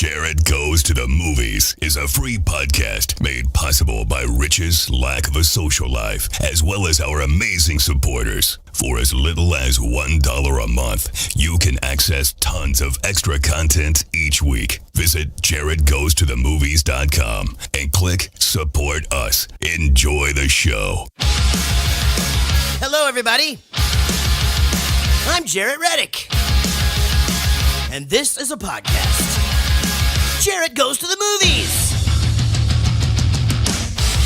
Jared Goes to the Movies is a free podcast made possible by Rich's lack of a social life, as well as our amazing supporters. For as little as $1 a month, you can access tons of extra content each week. Visit jaredgoestothemovies.com and click Support Us. Enjoy the show. Hello, everybody. I'm Jarrett Reddick, and this is a podcast. Jarrett Goes to the Movies.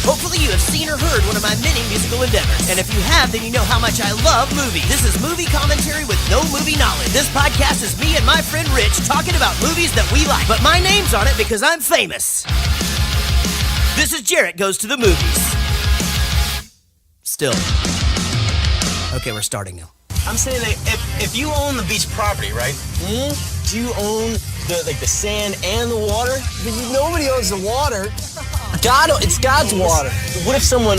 Hopefully you have seen or heard one of my many musical endeavors, and if you have, then you know how much I love movies. This is movie commentary with no movie knowledge. This podcast is me and my friend Rich talking about movies that we like, but my name's on it because I'm famous. This is Jarrett Goes to the Movies. Still. Okay, we're starting now. I'm saying that if you own the beach property, right? Do you own the sand and the water? Nobody owns the water. It's God's water. What if someone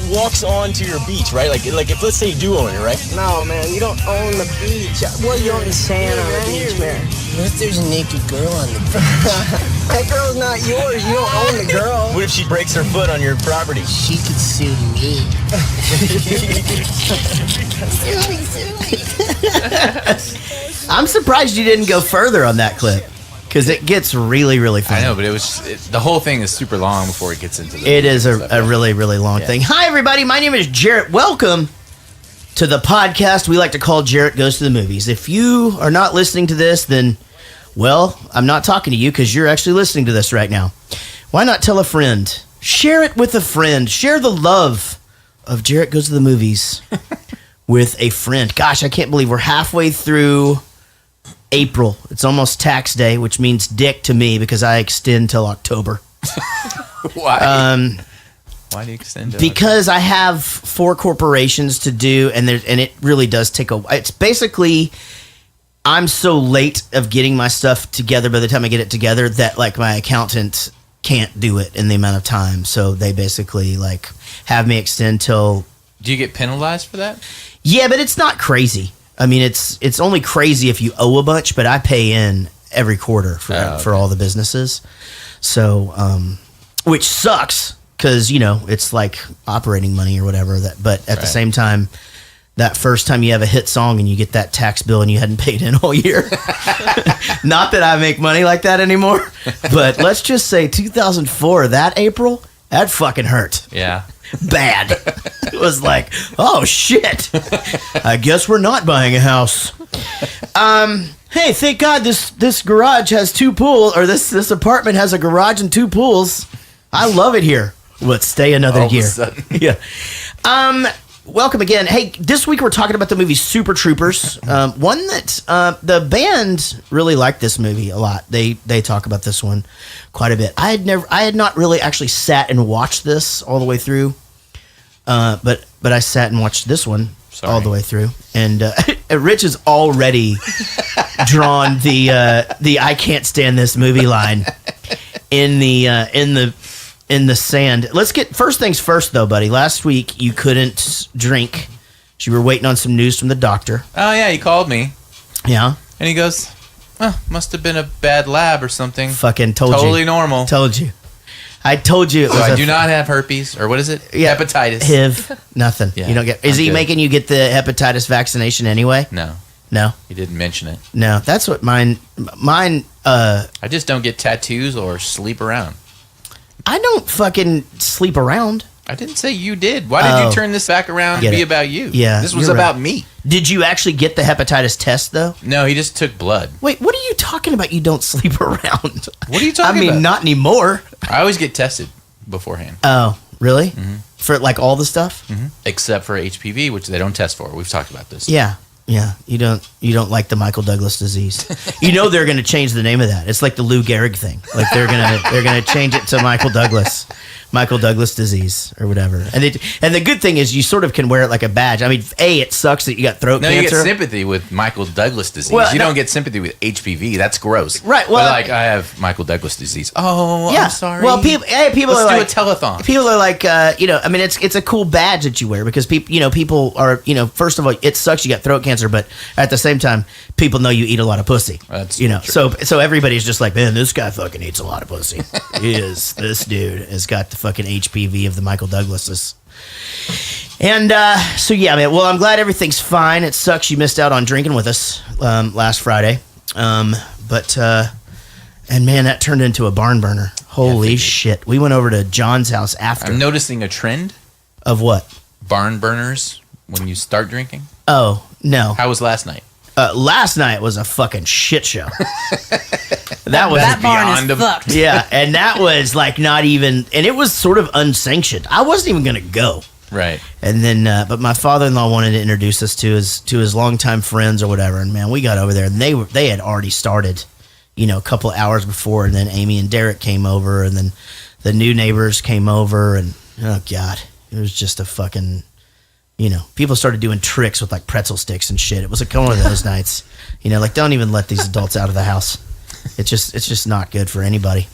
walks onto your beach, right? Like if let's say you do own it, right? No, man, you don't own the beach. Well, you own the sand on the beach, man. What if there's a naked girl on the beach? That girl's not yours. You don't own the girl. What if she breaks her foot on your property? She could sue me. I'm surprised you didn't go further on that clip, because it gets really, really funny. I know, but the whole thing is super long before it gets into the... It is a really, really long thing. Hi, everybody. My name is Jarrett. Welcome to the podcast we like to call Jarrett Goes to the Movies. If you are not listening to this, then, well, I'm not talking to you because you're actually listening to this right now. Why not tell a friend? Share it with a friend. Share the love of Jarrett Goes to the Movies with a friend. Gosh, I can't believe we're halfway through April. It's almost tax day, which means dick to me because I extend till October. Why? Why do you extend? Because I have 4 corporations to do, and it really does take a. It's basically, I'm so late of getting my stuff together by the time I get it together that my accountant can't do it in the amount of time. So they basically have me extend till. Do you get penalized for that? Yeah, but it's not crazy. I mean, it's only crazy if you owe a bunch, but I pay in every quarter for all the businesses. So, which sucks because, it's like operating money or whatever. But at the same time, that first time you have a hit song and you get that tax bill and you hadn't paid in all year. Not that I make money like that anymore, but let's just say 2004, that April, that fucking hurt. Yeah. Bad. It was like, oh shit, I guess we're not buying a house. Hey, thank God this garage has 2 pools, or this apartment has a garage and 2 pools. I love it here. Let's stay another year. Yeah. Welcome again. Hey, this week we're talking about the movie Super Troopers. One that the band really liked this movie a lot. They talk about this one quite a bit. I had not really actually sat and watched this all the way through. But I sat and watched this one all the way through, and Rich has already drawn the I can't stand this movie line in the sand. Let's get first things first, though, buddy. Last week you couldn't drink. You were waiting on some news from the doctor. Oh yeah, he called me. Yeah, and he goes, must have been a bad lab or something. Fucking told you. Totally normal. Told you. I told you it was. I do not have herpes, or what is it? Yeah, hepatitis. HIV. Nothing. Yeah, you don't get. Is he making you get the hepatitis vaccination anyway? No. He didn't mention it. No, that's what mine. I just don't get tattoos or sleep around. I don't fucking sleep around. I didn't say you did. Why did you turn this back around and be about you? Yeah, this was about me. Did you actually get the hepatitis test, though? No, he just took blood. Wait, what are you talking about? You don't sleep around. What are you talking about? Not anymore. I always get tested beforehand. Oh, really? Mm-hmm. For all the stuff? Mm-hmm. Except for HPV, which they don't test for. We've talked about this. Yeah. You don't like the Michael Douglas disease. They're going to change the name of that. It's like the Lou Gehrig thing. Like they're going to change it to Michael Douglas disease or whatever. And the good thing is you sort of can wear it like a badge. I mean, it sucks that you got throat cancer. No, you get sympathy with Michael Douglas disease. You don't get sympathy with HPV. That's gross. Right. Well, but I have Michael Douglas disease. Oh, yeah. I'm sorry. Well, people Let's are do a telethon. People are like, I mean, it's a cool badge that you wear because people are, first of all, it sucks you got throat cancer. cancer, but at the same time, people know you eat a lot of pussy. That's you know, true. so everybody's just like, man, this guy fucking eats a lot of pussy. This dude has got the fucking HPV of the Michael Douglases. And so yeah, man. Well, I'm glad everything's fine. It sucks you missed out on drinking with us last Friday, but and man, that turned into a barn burner. Holy shit! We went over to John's house after. I'm noticing a trend Of what? barn burners when you start drinking. Oh no! How was last night? Last night was a fucking shit show. That was That barn beyond is a- fucked. yeah, and that was like not even, and it was sort of unsanctioned. I wasn't even gonna go. Right. And then, but my father-in-law wanted to introduce us to his longtime friends or whatever. And man, we got over there, and they had already started, you know, a couple of hours before. And then Amy and Derek came over, and then the new neighbors came over, and oh god, it was just a fucking, you know, people started doing tricks with like pretzel sticks and shit. It was like one of those nights, you know, like don't even let these adults out of the house. It's just not good for anybody.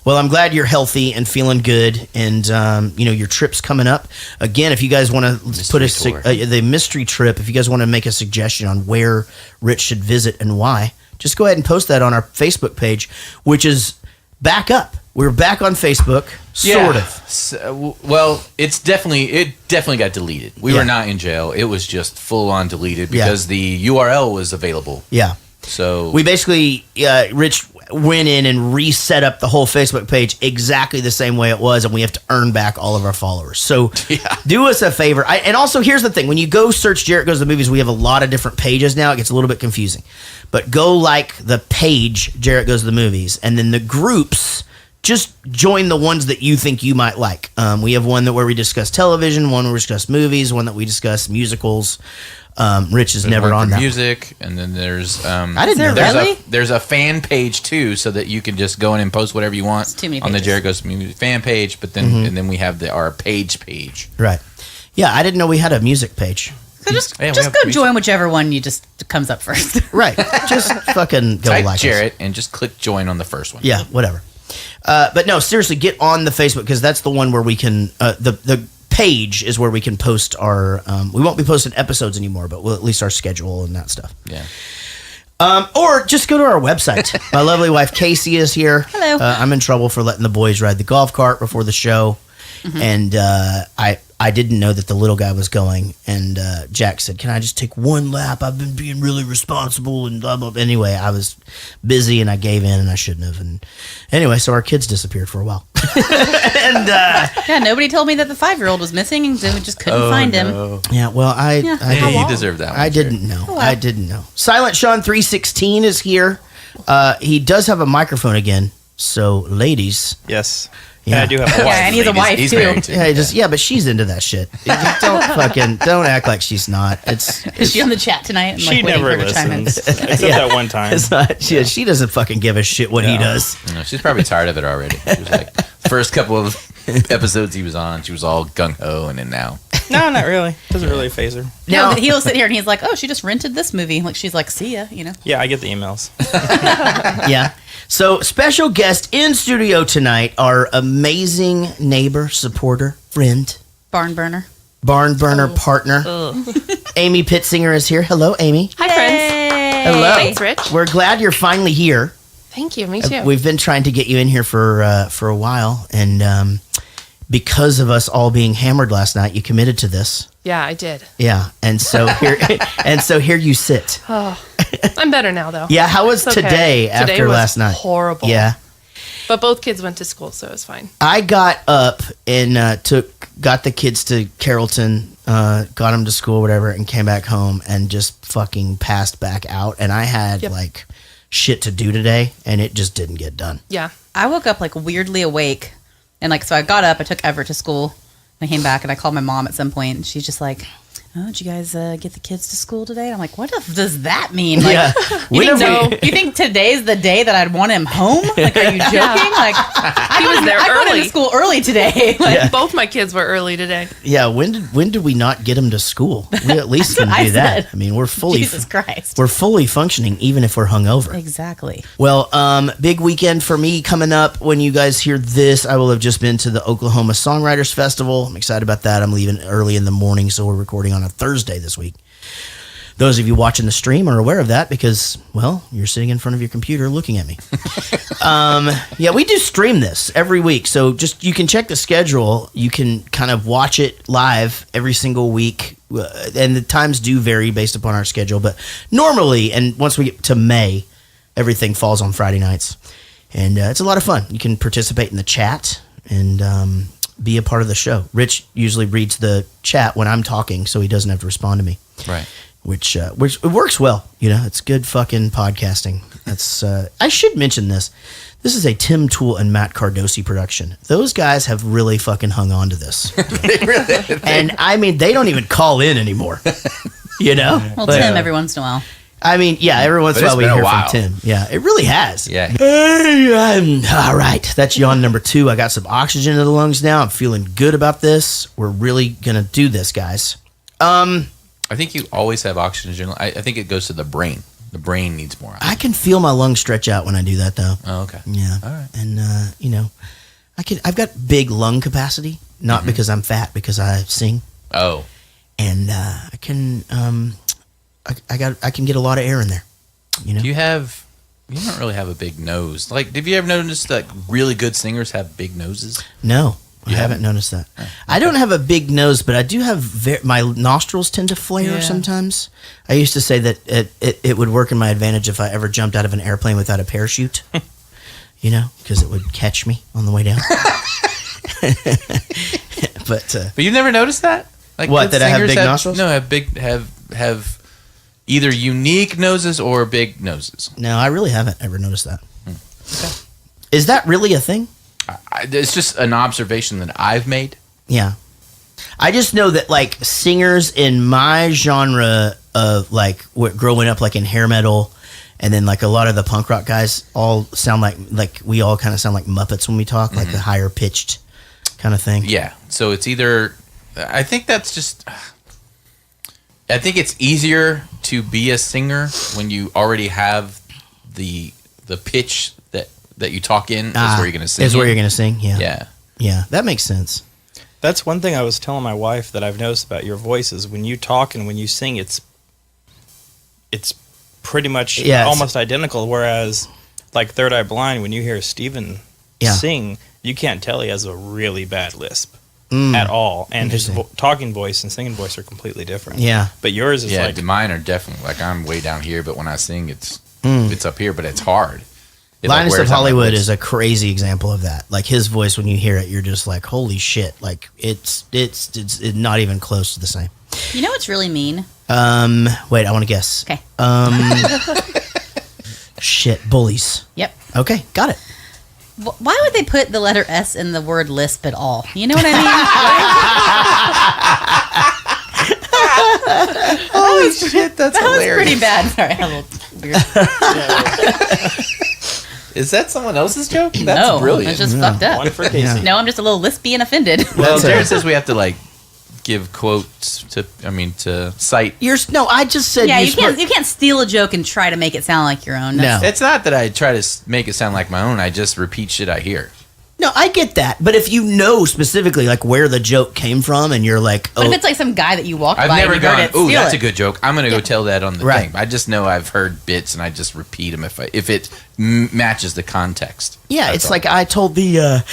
Well, I'm glad you're healthy and feeling good, and you know your trip's coming up. Again, if you guys want to put the mystery trip, if you guys want to make a suggestion on where Rich should visit and why, just go ahead and post that on our Facebook page, which is back up. We're back on Facebook, sort of. So, well, it definitely got deleted. We were not in jail. It was just full on deleted because the URL was available. Yeah. So We basically, Rich went in and reset up the whole Facebook page exactly the same way it was, and we have to earn back all of our followers. So do us a favor. And also, here's the thing. When you go search Jarrett Goes to the Movies, we have a lot of different pages now. It gets a little bit confusing. But go like the page, Jarrett Goes to the Movies, and then the groups, just join the ones that you think you might like. We have one where we discuss television, one where we discuss movies, one that we discuss musicals. Rich is never on that. Music, and then there's I didn't know that. there's a fan page too, so that you can just go in and post whatever you want too many on the pages. Jarrett Goes to Movies fan page. But then and then we have our page. Right. Yeah, I didn't know we had a music page. So just Yeah, we just have go music. join whichever one you just comes up first. Right. Just fucking go Type like us. Jarrett and just click join on the first one. Yeah, whatever. But no, seriously, get on the Facebook because that's the one where we can. The page is where we can post our. We won't be posting episodes anymore, but we'll at least our schedule and that stuff. Yeah. Or just go to our website. My lovely wife Casey is here. Hello. I'm in trouble for letting the boys ride the golf cart before the show, and I didn't know that the little guy was going. And Jack said, "Can I just take one lap? I've been being really responsible and blah blah." Anyway, I was busy and I gave in and I shouldn't have. And anyway, so our kids disappeared for a while. And Yeah, nobody told me that the 5-year-old was missing, and we just couldn't find him. yeah, well, I Hey, you deserve that one. I didn't know. I didn't know. Silent Sean 316 is here. He does have a microphone again. So, ladies, Yes. Yeah. Yeah, I do have a wife. Yeah, and he's a wife He's too. married too. yeah, but she's into that shit. Don't act like she's not. Is she on the chat tonight? And, She waiting never for her to chime in? listens, except that one time. It's not. She doesn't fucking give a shit what he does. No, she's probably tired of it already. She was like, first couple of episodes he was on, she was all gung ho, and then now. No, not really. Doesn't really phase her. No, Now- but he'll sit here and he's like, "Oh, she just rented this movie." Like she's like, "See ya," you know. Yeah, I get the emails. Yeah. So, special guest in studio tonight, our amazing neighbor, supporter, friend, Barn burner. barn burner partner, Amy Pittsinger is here. Hello, Amy. Hi, friends. Hello. Thanks, Rich. We're glad you're finally here. Thank you. Me too. We've been trying to get you in here for a while, and because of us all being hammered last night, you committed to this. Yeah, I did. Yeah, and so here you sit. I'm better now, though. Yeah, how was It's okay. today after Today was last night? horrible. Yeah, But both kids went to school, so it was fine. I got up and got the kids to Carrollton, got them to school, whatever, and came back home and just fucking passed back out. And I had like shit to do today, and it just didn't get done. Yeah. I woke up like weirdly awake, and like so I got up. I took Everett to school. I came back and I called my mom at some point, and she's just like, "Oh, did you guys get the kids to school today?" And I'm like, "What does that mean?" Like, Yeah. you think today's the day that I'd want him home? Like, are you joking? Like, He was there I got early. into school early today. Like, Yeah. Both my kids were early today. Yeah, when did we not get them to school? We at least can what do I that. said. I mean, we're fully Jesus Christ. we're fully functioning even if we're hungover. Exactly. Well, big weekend for me coming up. When you guys hear this, I will have just been to the Oklahoma Songwriters Festival. I'm excited about that. I'm leaving early in the morning, so we're recording on a Thursday this week. Those of you watching the stream are aware of that because, well, you're sitting in front of your computer looking at me. Yeah, we do stream this every week. So just you can check the schedule. You can kind of watch it live every single week. And the times do vary based upon our schedule. But normally, and once we get to May, everything falls on Friday nights. And it's a lot of fun. You can participate in the chat and be a part of the show. Rich usually reads the chat when I'm talking, so he doesn't have to respond to me. Right. Which it works well. You know, it's good fucking podcasting. That's I should mention this. This is a Tim Toole and Matt Cardosi production. Those guys have really fucking hung on to this. And I mean, they don't even call in anymore. You know? Well, Tim, every once in a while. I mean, yeah, every once in a while we hear from Tim. Yeah, it really has. Yeah. Hey, all right. That's yawn number 2. I got some oxygen in the lungs now. I'm feeling good about this. We're really going to do this, guys. I think you always have oxygen. I think it goes to the brain. The brain needs more oxygen. I can feel my lungs stretch out when I do that, though. Oh, okay. Yeah. All right. And, you know, I've got big lung capacity, not because I'm fat, because I sing. Oh. And I can get a lot of air in there. You know? You don't really have a big nose. Like, have you ever noticed that really good singers have big noses? No. I haven't noticed that. Oh, okay. I don't have a big nose, but I do have my nostrils tend to flare sometimes. I used to say that it would work in my advantage if I ever jumped out of an airplane without a parachute, you know, because it would catch me on the way down. But you've never noticed that? Like what? That I have big nostrils? No, have either unique noses or big noses. No, I really haven't ever noticed that. Okay. Is that really a thing? It's just an observation that I've made. Yeah. I just know that, like, singers in my genre of, like, growing up, like, in hair metal, and then, like, a lot of the punk rock guys all sound like we all kind of sound like Muppets when we talk, like a higher pitched kind of thing. Yeah. So it's either, I think that's just, I think it's easier to be a singer when you already have the pitch that you talk in is where you're going to sing. Is where you're going to sing, yeah. Yeah. Yeah, that makes sense. That's one thing I was telling my wife that I've noticed about your voice is when you talk and when you sing, it's pretty much almost identical. Whereas, like Third Eye Blind, when you hear Steven sing, you can't tell he has a really bad lisp at all. And his talking voice and singing voice are completely different. Yeah. But yours is like... mine are definitely, like I'm way down here, but when I sing, it's up here, but it's hard. Linus of Hollywood is a crazy example of that. Like his voice, when you hear it, you're just like, holy shit. Like it's not even close to the same. You know what's really mean? Wait, I want to guess. Okay. Shit, bullies. Yep. Okay, got it. Why would they put the letter S in the word lisp at all? You know what I mean? Holy shit, that's hilarious. That was pretty bad. Sorry, I'm a little weird. Is that someone else's joke? That's no, brilliant. It's just fucked up. One for Casey. No, I'm just a little lispy and offended. Well, Jared says we have to like give quotes to cite. I just said you can't steal a joke and try to make it sound like your own. No. It's not that I try to make it sound like my own. I just repeat shit I hear. No, I get that. But if you know specifically like where the joke came from and you're like, but if it's like some guy that you walked by I've never and gone, ooh, that's a good joke. I'm going to go tell that on the right. thing. I just know I've heard bits and I just repeat them if it matches the context. Yeah, that's it's all. like I told the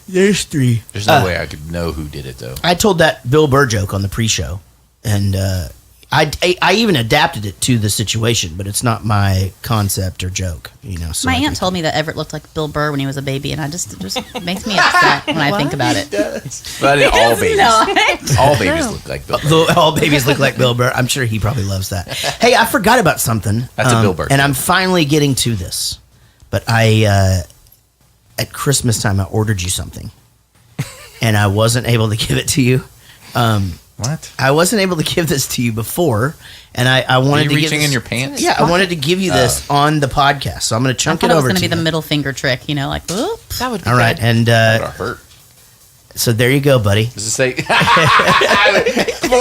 there's 3. There's no way I could know who did it though. I told that Bill Burr joke on the pre-show, and I even adapted it to the situation, but it's not my concept or joke, you know. So my aunt told me that Everett looked like Bill Burr when he was a baby, and it just makes me upset when I think about it. But all babies, all babies look like Bill Burr. All babies look like Bill Burr. I'm sure he probably loves that. Hey, I forgot about something. That's a Bill Burr. And I'm finally getting to this, but at Christmas time I ordered you something, and I wasn't able to give it to you. What? I wasn't able to give this to you before, and I wanted to reaching in your pants? Yeah, I wanted to give you this on the podcast, so I'm going to chunk it over to you. It was going to be the middle finger trick, you know, like, whoop. That would be all right, good. and that would hurt. So there you go, buddy. Does it say? Before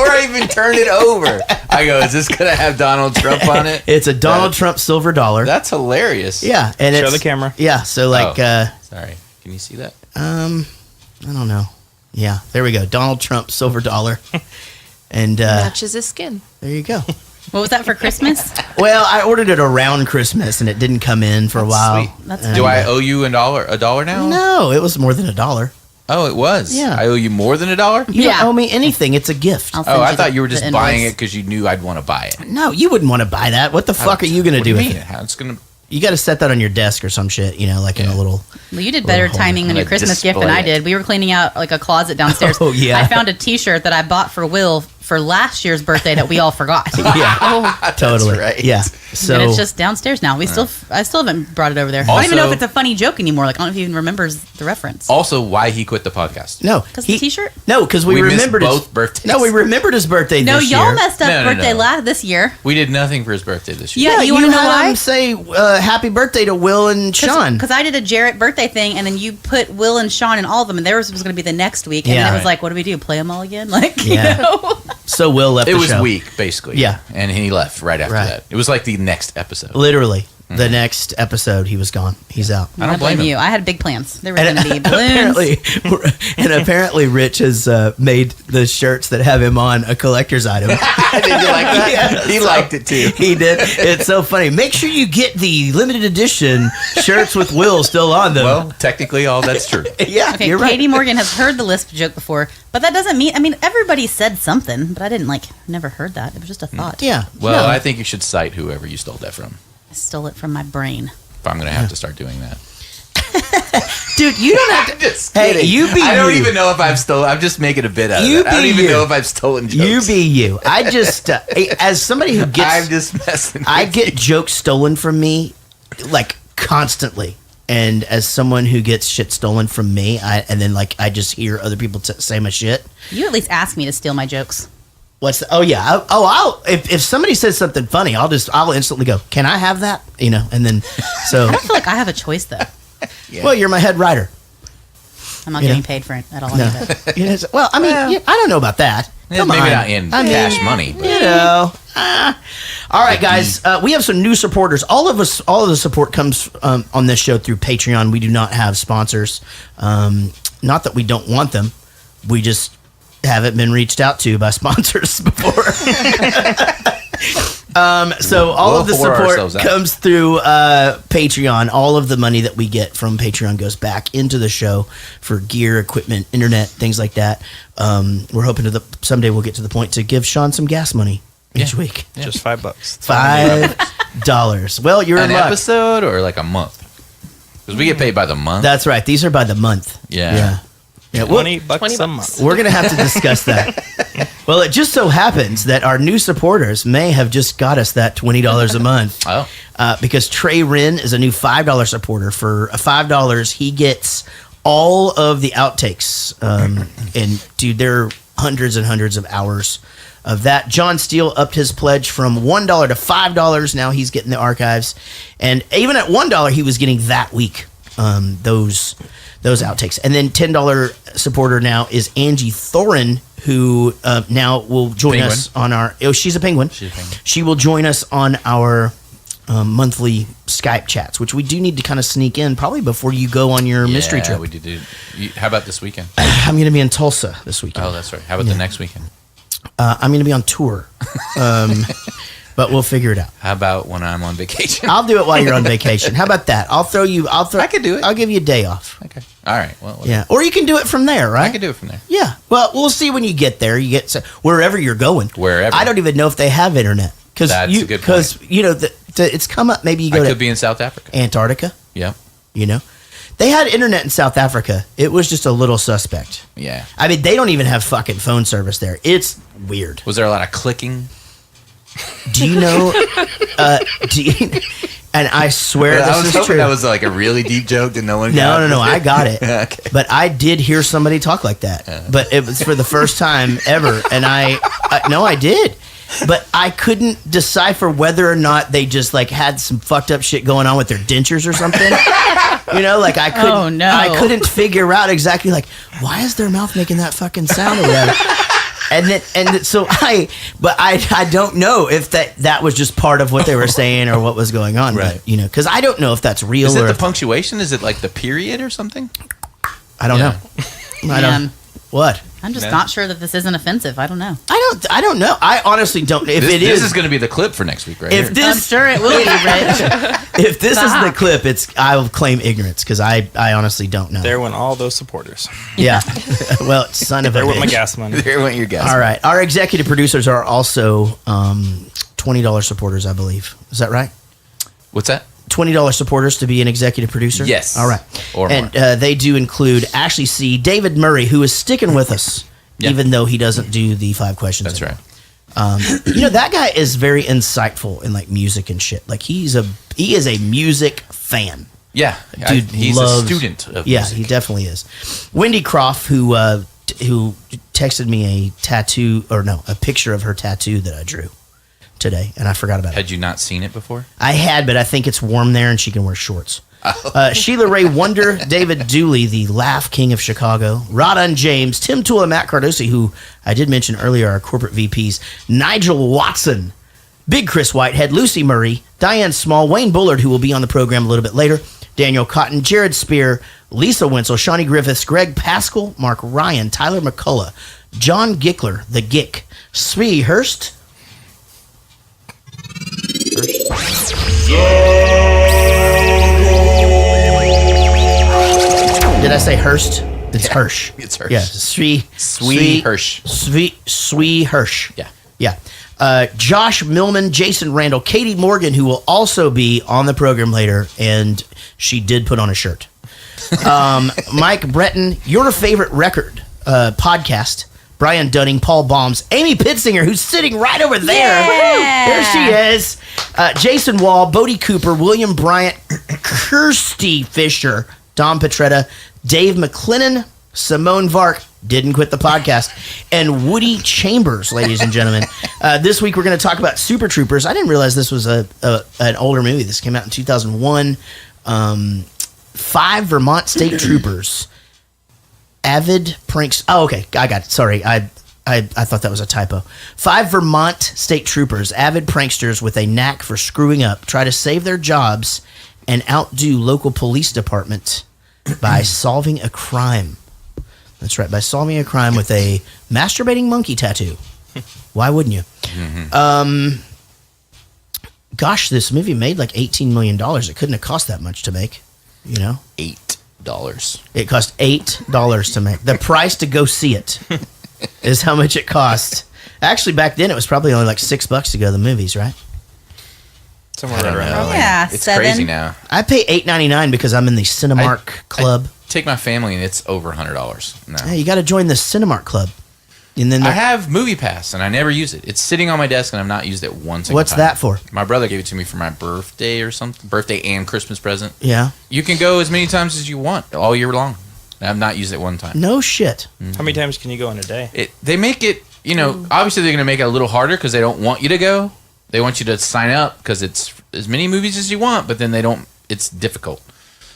I even turn it over, I go, "Is this going to have Donald Trump on it?" It's a Donald Trump silver dollar. That's hilarious. Yeah, and show the camera. Yeah, so like, sorry, can you see that? I don't know. Yeah, there we go. Donald Trump silver dollar. And matches his skin. There you go. What was that for Christmas? Well, I ordered it around Christmas, and it didn't come in for a while. Sweet. That's Do I owe you $1 now? No, it was more than $1. Oh, it was. Yeah. I owe you more than $1. You Yeah. don't owe me anything. It's a gift. I'll send Oh, I you thought the- you were the just invoice. buying it because you knew I'd want to buy it. No, you wouldn't want to buy that. What the fuck are you going to What do you with mean? it? How it's gonna? You got to set that on your desk or some shit, you know, like in a little. Well, you did better Hold timing on. on your I'm gonna Christmas gift than display I it. did. We were cleaning out like a closet downstairs. Oh, yeah. I found a T-shirt that I bought for Will for last year's birthday that we all forgot. Yeah, totally. right. Yeah. So And it's just downstairs now. I still haven't brought it over there. I don't even know if it's a funny joke anymore. Like I don't know if he even remembers the reference. Also, why he quit the podcast? no, Because the T-shirt. No, because we missed remembered both his birthdays. No, we remembered his birthday. No, this y'all year. messed up No, no, birthday no. this year. We did nothing for his birthday this year. Yeah, you wanna know had why? him say happy birthday to Will and Sean. Because I did a Jarrett birthday thing, and then you put Will and Sean in all of them, and theirs was going to be the next week. And Yeah. then it was like, what do we do? Play them all again? Like, Yeah. you know? So Will left It the was show. weak, basically. Yeah. And he left right after Right. that. It was like the next episode. Literally, the next episode, he was gone. He's out. I don't blame him. you. I had big plans. There were And going to be balloons. apparently, Rich has made the shirts that have him on a collector's item. Did you like that? Yeah, He so- liked it too. He did. It's so funny. Make sure you get the limited edition shirts with Will still on them. Well, technically, all that's true. yeah, Okay, you're right. Katie Morgan has heard the lisp joke before, but that doesn't mean. I mean, everybody said something, but I didn't never heard that. It was just a thought. Yeah. Well, no. I think you should cite whoever you stole that from. I stole it from my brain. If I'm going to have to start doing that. Dude, you don't have to. Just Hey, kidding. you be I don't you. even know if I've stolen. I'm just making a bit out of You it. I don't be even you. know if I've stolen jokes. You be you. I just, as somebody who I'm gets, just messing. I with get jokes stolen from me, like constantly. And as someone who gets shit stolen from me, and then I just hear other people say my shit. You at least asked me to steal my jokes. What's the, oh yeah if somebody says something funny, I'll instantly go, can I have that? You know, and then so I don't feel like I have a choice though. well, you're my head writer. I'm not Yeah. getting paid for it at all. No. Either. You know, well, I mean, yeah, I don't know about that. Yeah, Come maybe on. not in I mean, cash money, but You know. All right, guys. We have some new supporters. All of the support comes on this show through Patreon. We do not have sponsors. Not that we don't want them. We just haven't been reached out to by sponsors before. So all of the We'll whore support ourselves out. comes through Patreon. All of the money that we get from Patreon goes back into the show for gear, equipment, internet, things like that. We're hoping someday we'll get to the point to give Sean some gas money each week. Just $5. $5. Well, you're an in luck. episode or like a month? Because we get paid by the month. That's right. These are by the month. Yeah. Yeah. Well, $20 $20 a month. we're going to have to discuss that. Well, it just so happens that our new supporters may have just got us that $20 a month. Oh. Because Trey Wren is a new $5 supporter. For $5, he gets all of the outtakes. And, dude, there are hundreds and hundreds of hours of that. John Steele upped his pledge from $1 to $5. Now he's getting the archives. And even at $1, he was getting that week those outtakes. And then $10 supporter now is Angie Thorin, who now will join Penguin. us on our... Oh, she's a penguin. She's a penguin. She will join us on our monthly Skype chats, which we do need to kind of sneak in probably before you go on your mystery trip. we did. How about this weekend? I'm going to be in Tulsa this weekend. Oh, that's right. How about the next weekend? I'm going to be on tour. But we'll figure it out. How about when I'm on vacation? I'll do it while you're on vacation. How about that? I could do it. I'll give you a day off. Okay. All right. Well, Yeah. Or you can do it from there, right? I can do it from there. Yeah. Well, we'll see when you get there. Wherever you're going. Wherever. I don't even know if they have internet. That's a good point. you know, it's come up. Maybe you I go could to be in South Africa. Antarctica. Yep. You know, they had internet in South Africa. It was just a little suspect. Yeah. I mean, they don't even have fucking phone service there. It's weird. Was there a lot of clicking? Do you know? And I swear I this was is hoping true. that was like a really deep joke that no one got. No, I got it. Okay. But I did hear somebody talk like that. But it was for the first time ever. And I did. But I couldn't decipher whether or not they just like had some fucked up shit going on with their dentures or something. You know, like I couldn't. Oh, no. I couldn't figure out exactly like why is their mouth making that fucking sound or whatever. So I don't know if that was just part of what they were saying or what was going on, Right. But, you know, because I don't know if that's real Is it or the if- punctuation? Is it like the period or something? I don't Yeah. know. I don't. What? I'm just not sure that this isn't offensive. I don't know. I don't know. I honestly don't. If this is going to be the clip for next week, right? If here. I'm sure it will be, Rich. If this is the clip, I'll claim ignorance because I honestly don't know. There went all those supporters. Yeah. Well, son of a There went my bitch. gas money. There went your guess. All right. Our executive producers are also $20 supporters, I believe. Is that right? What's that? $20 supporters to be an executive producer? Yes. All right. Or and more. They do include Ashley C., David Murray, who is sticking with us, even though he doesn't do the 5 questions. That's anymore. right. That guy is very insightful in like music and shit. Like he is a music fan. Yeah. Dude, he's a student of music. he definitely is. Wendy Croft, who texted me a picture of her tattoo that I drew today, and I forgot about it. Had you not seen it before? I had, but I think it's warm there, and she can wear shorts. Sheila Ray Wonder, David Dooley, the Laugh King of Chicago, Rodon James, Tim Toole, and Matt Cardosi, who I did mention earlier are corporate VPs, Nigel Watson, Big Chris Whitehead, Lucy Murray, Diane Small, Wayne Bullard, who will be on the program a little bit later, Daniel Cotton, Jared Spear, Lisa Wenzel, Shawnee Griffiths, Greg Pascal, Mark Ryan, Tyler McCullough, John Gickler, the Gick, Svee Hurst. Did I say Hurst? It's Hirsch. It's Hirsch. Yeah, Svee Hirsch. Svee Hirsch. Yeah. Yeah. Josh Millman, Jason Randall, Katie Morgan, who will also be on the program later, and she did put on a shirt. Mike Breton, Your Favorite Record podcast. Brian Dunning, Paul Baums, Amy Pitzinger, who's sitting right over there. Yeah. There she is. Jason Wall, Bodie Cooper, William Bryant, Kirsty Fisher, Dom Petretta, Dave McLennan, Simone Vark, didn't quit the podcast, and Woody Chambers, ladies and gentlemen. This week we're going to talk about Super Troopers. I didn't realize this was an older movie. This came out in 2001. 5 Vermont State Troopers. Avid pranks. Oh, okay. I got it. Sorry. I thought that was a typo. 5 Vermont State Troopers, avid pranksters with a knack for screwing up, try to save their jobs and outdo local police department by solving a crime. That's right. By solving a crime with a masturbating monkey tattoo. Why wouldn't you? Mm-hmm. Gosh, this movie made like $18 million. It couldn't have cost that much to make, you know? $8. It cost $8 to make. The price to go see it is how much it cost. Actually, back then it was probably only like $6 to go to the movies, right? Somewhere I don't around know. there. Yeah, It's 7. crazy now. I pay $8.99 because I'm in the Cinemark Club. Take my family and it's over $100 now. Hey, you got to join the Cinemark Club. And then I have Movie Pass and I never use it. It's sitting on my desk and I've not used it one single what's time. that for? My brother gave it to me for my birthday or something. Birthday and Christmas present. Yeah. You can go as many times as you want all year long. I've not used it one time. No shit. How many times can you go in a day? They make it, obviously they're going to make it a little harder because they don't want you to go. They want you to sign up because it's as many movies as you want, but then it's difficult.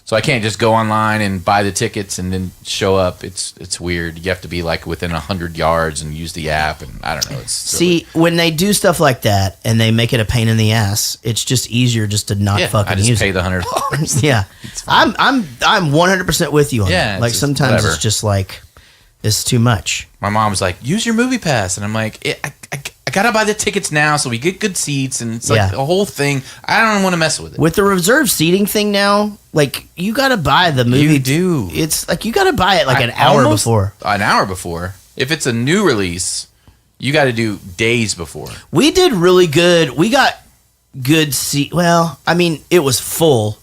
So I can't just go online and buy the tickets and then show up. It's weird. You have to be like within 100 yards and use the app, and I don't know. It's silly. See, when they do stuff like that and they make it a pain in the ass, it's just easier just to not fucking I just use pay it. the $100. Yeah. I'm 100% with you on that. Like just sometimes whatever. it's just like it's too much. My mom's like, use your Movie Pass, and I'm like, I gotta buy the tickets now so we get good seats, and it's like a whole thing. I don't want to mess with it. With the reserved seating thing now, like you got to buy the movie. You do. It's like you got to buy it like an hour before. An hour before. If it's a new release, you got to do days before. We did really good. We got good seat. Well, I mean, it was full,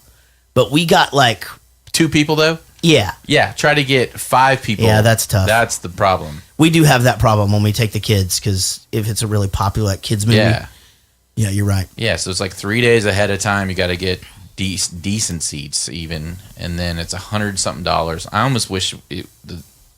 but we got like 2 people though. Yeah. Yeah. Try to get 5 people. Yeah, that's tough. That's the problem. We do have that problem when we take the kids because if it's a really popular like, kids movie. Yeah. Yeah, you're right. Yeah. So it's like 3 days ahead of time. You got to get decent seats even, and then it's $100-something. I almost wish the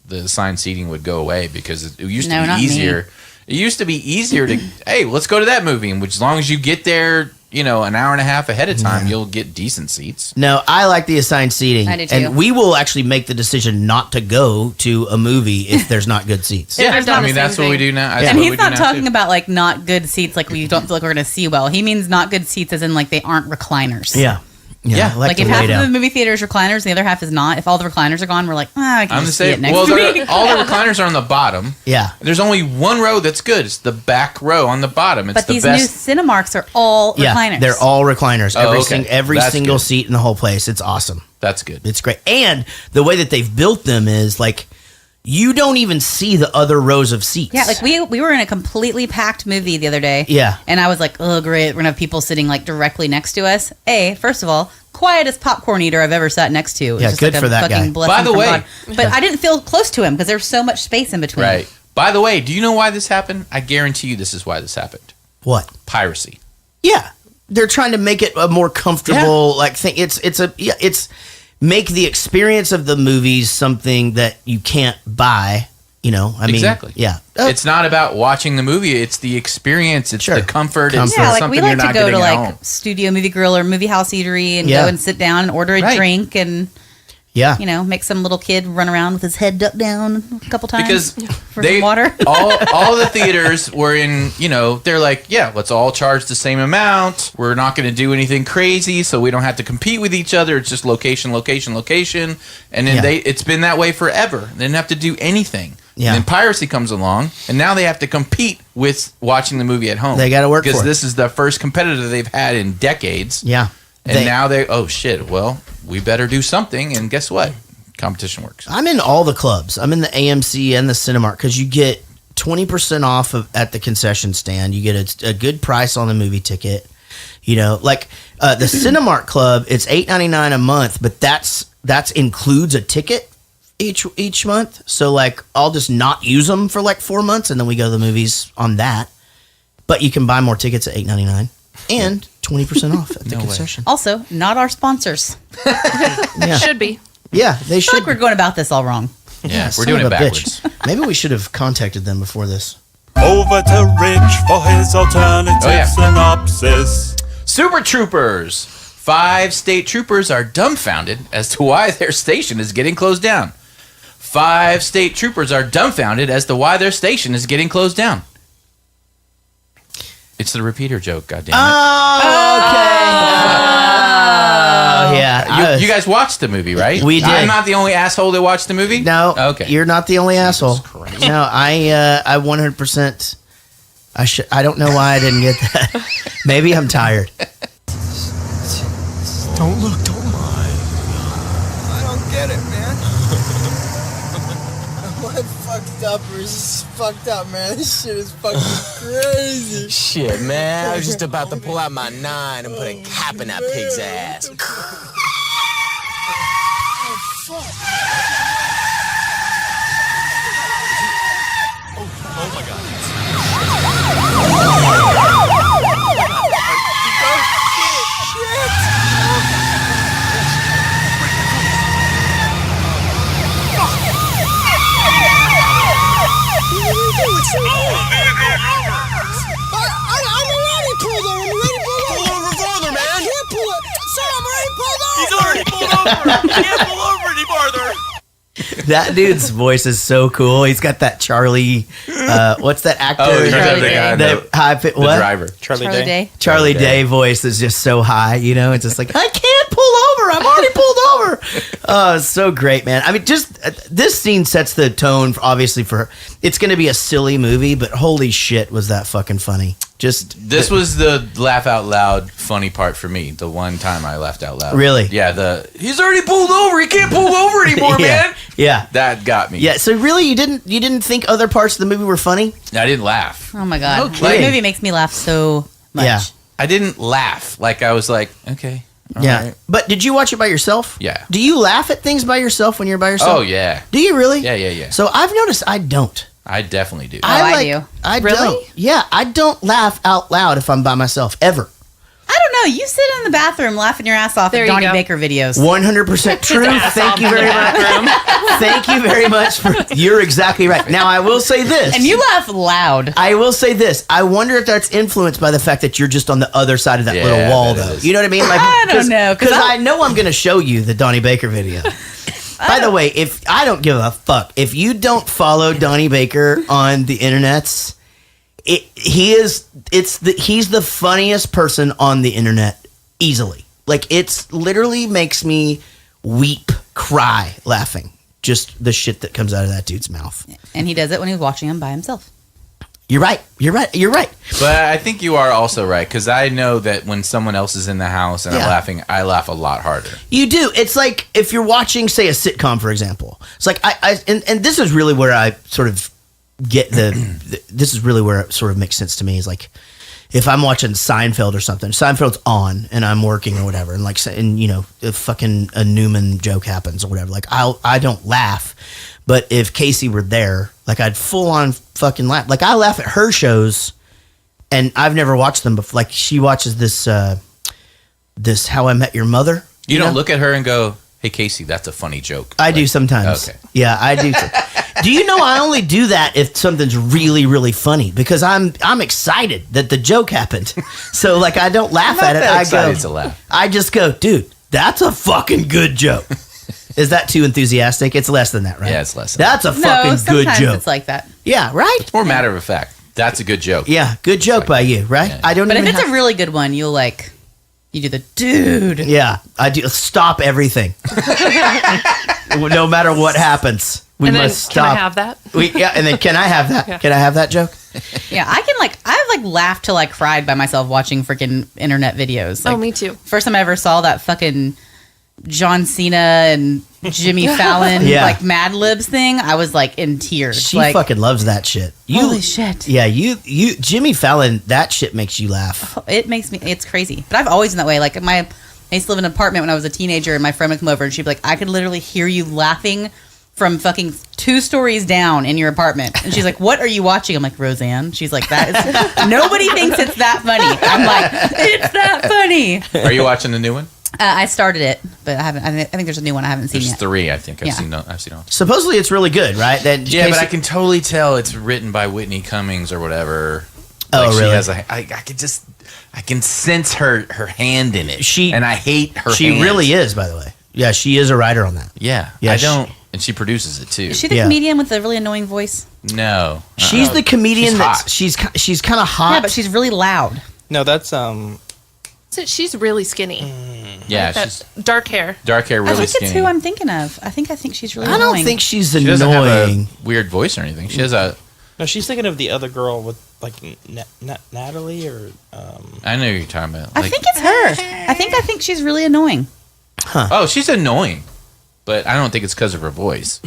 assigned seating would go away because it used to be easier. Me. It used to be easier to, hey, let's go to that movie, and which as long as you get there, an hour and a half ahead of time, you'll get decent seats. No, I like the assigned seating. I do too. And we will actually make the decision not to go to a movie if there's not good seats. Yeah, I've done I the mean same that's what thing. we do now. And he's not talking about like not good seats, like we don't feel like we're going to see well. He means not good seats as in like they aren't recliners. Yeah. Yeah. I Like to if lay half of down. the movie theater is recliners, the other half is not. If all the recliners are gone, we're like, I can I'm the just see it same. next Well, week. all the recliners are on the bottom. Yeah. There's only one row that's good. It's the back row on the bottom. It's But the these best. new Cinemarks are all recliners. They're all recliners. Oh, okay. Every That's single good. seat in the whole place. It's awesome. That's good. It's great. And the way that they've built them is like you don't even see the other rows of seats. Yeah, like we were in a completely packed movie the other day. Yeah. And I was like, oh, great. We're going to have people sitting like directly next to us. First of all, quietest popcorn eater I've ever sat next to. It was Yeah, just good like for a that fucking guy. blessing By the from way- God. But I didn't feel close to him because there's so much space in between. Right. By the way, do you know why this happened? I guarantee you this is why this happened. What? Piracy. Yeah. They're trying to make it a more comfortable like thing. It's make the experience of the movies something that you can't buy. I mean, Exactly. Yeah. It's not about watching the movie. It's the experience. It's Sure. the comfort. It's Yeah, like something we you're like to not go getting to at like home. Studio Movie Grill or Movie House Eatery and Yeah. go and sit down and order a Right. drink and Yeah. make some little kid run around with his head ducked down a couple times Because for some water. all the theaters were in, they're like, yeah, let's all charge the same amount. We're not going to do anything crazy, so we don't have to compete with each other. It's just location, location, location. And then Yeah. it's been that way forever. They didn't have to do anything. Yeah. And then piracy comes along, and now they have to compete with watching the movie at home. They gotta work because for it. this is the first competitor they've had in decades. Yeah. And now oh shit, well, we better do something. And guess what? Competition works. I'm in all the clubs. I'm in the AMC and the Cinemark because you get 20% off at the concession stand. You get a good price on the movie ticket. Like the Cinemark Club, it's $8.99 a month, but that's includes a ticket each month. So like I'll just not use them for like 4 months, and then we go to the movies on that. But you can buy more tickets at $8.99 and 20% off at the concession. Also, not our sponsors. Yeah. Should be. Yeah, they I feel should. like we're going about this all wrong. Yeah, we're Son doing of it a bitch. backwards. Maybe we should have contacted them before this. Over to Rich for his alternative Oh, yeah. synopsis. Super Troopers. 5 state troopers are dumbfounded as to why their station is getting closed down. 5 state troopers are dumbfounded as to why their station is getting closed down. It's the repeater joke, goddammit. Yeah. You guys watched the movie, right? We did. I'm not the only asshole that watched the movie? No. Okay. You're not the only asshole. Christ. No, I 100%. I don't know why I didn't get that. Maybe I'm tired. Don't look, don't look. I don't get it, man. What fucked up is fucked up, man. This shit is fucking crazy. Shit, man. I was just about to pull out my 9 and put a cap in that pig's ass. I'm already pulled over. I'm already pulled over. Pull over farther, man. I can't pull it. Sir, I'm already pulled over. He's already pulled over. He can't pull over any farther. That dude's voice is so cool. He's got that Charlie. What's that actor? Oh, Charlie Day. The high fit. The What? driver. Charlie Charlie Day. Day. Charlie Day voice is just so high. It's just like I can't pull over. I'm already pulled over. Oh, it's so great, man. I mean, just this scene sets the tone, obviously for it's going to be a silly movie, but holy shit, was that fucking funny? This was the laugh out loud funny part for me. The one time I laughed out loud. Really? Yeah. He's already pulled over. He can't pull over anymore, Yeah. man. Yeah. That got me. Yeah. So really, you didn't think other parts of the movie were funny? I didn't laugh. Oh my God. Okay. That movie makes me laugh so much. Yeah. I didn't laugh. Like I was like, okay. all Yeah. right. But did you watch it by yourself? Yeah. Do you laugh at things by yourself when you're by yourself? Oh yeah. Do you really? Yeah. So I've noticed I don't. I definitely do. I do. I Really? don't. Yeah, I don't laugh out loud if I'm by myself ever. I don't know. You sit in the bathroom laughing your ass off There at you Donnie go. Baker videos. 100% true. Thank you very much. Thank you very much you're exactly right. Now I will say this. And you laugh loud. I will say this. I wonder if that's influenced by the fact that you're just on the other side of that Yeah, little wall, that though. is. You know what I mean? Like, I don't know, 'cause Because I- I know I'm going to show you the Donnie Baker video. By the way, if I don't give a fuck, if you don't follow Donnie Baker on the internets, he's the funniest person on the internet easily. Like, it's literally makes me weep, cry, laughing. Just the shit that comes out of that dude's mouth. And he does it when he's watching him by himself. You're right. But I think you are also right, because I know that when someone else is in the house and I'm laughing, I laugh a lot harder. You do. It's like if you're watching, say, a sitcom, for example. It's like and this is really where I sort of get this is really where it sort of makes sense to me. Is like if I'm watching Seinfeld or something. Seinfeld's on and I'm working or whatever, and like, and you know, if fucking a Newman joke happens or whatever, like I don't laugh. But if Casey were there, like, I'd full on fucking laugh. Like, I laugh at her shows, and I've never watched them before. Like, she watches this How I Met Your Mother. You don't look at her and go, "Hey, Casey, that's a funny joke." I do sometimes. Okay. Yeah, I do. Do you know I only do that if something's really, really funny, because I'm excited that the joke happened. So, like, I don't laugh at it. I just go, dude, that's a fucking good joke. Is that too enthusiastic? It's less than that, right? Yeah, it's less. That's a fucking good joke. It's like that. Yeah, right? It's more matter of fact. That's a good joke. Yeah, good joke by you, right? Yeah. I don't But even if it's a really good one, you do the dude. Yeah, I do. Stop everything. No matter what happens, we and then, must stop. Can I have that? And then can I have that? Yeah. Can I have that joke? Yeah, I've laughed till I cried by myself watching freaking internet videos. Like, me too. First time I ever saw that fucking John Cena and Jimmy Fallon like Mad Libs thing, I was like in tears. She like, fucking loves that shit. Holy shit. Yeah, you Jimmy Fallon, that shit makes you laugh. It makes me, it's crazy. But I've always been that way. Like I used to live in an apartment when I was a teenager, and my friend would come over and she'd be like, I could literally hear you laughing from fucking 2 stories down in your apartment. And she's like, what are you watching? I'm like, Roseanne. She's like, that is, nobody thinks it's that funny. I'm like, it's that funny. Are you watching the new one? I started it, but I haven't. I think there's a new one I haven't seen There's yet. 3, I think. I've seen all. Supposedly it's really good, right? Yeah, but I can totally tell it's written by Whitney Cummings or whatever. Oh, really? She has I can sense her hand in it. And I hate her. She really is, by the way. Yeah, she is a writer on that. Yeah, I don't. And she produces it too. Is she the comedian with the really annoying voice? No, she's the comedian. She's hot. She's kind of hot. Yeah, but she's really loud. No, that's So she's really skinny. Yeah, like she's dark hair. Dark hair, really I think skinny. it's who I'm thinking of. I think she's really. I don't annoying. think she's She annoying. doesn't have a weird voice or anything. She has a. No, she's thinking of the other girl with like Natalie or. I know who you're talking about. I think it's her. I think she's really annoying. Huh. Oh, she's annoying, but I don't think it's because of her voice.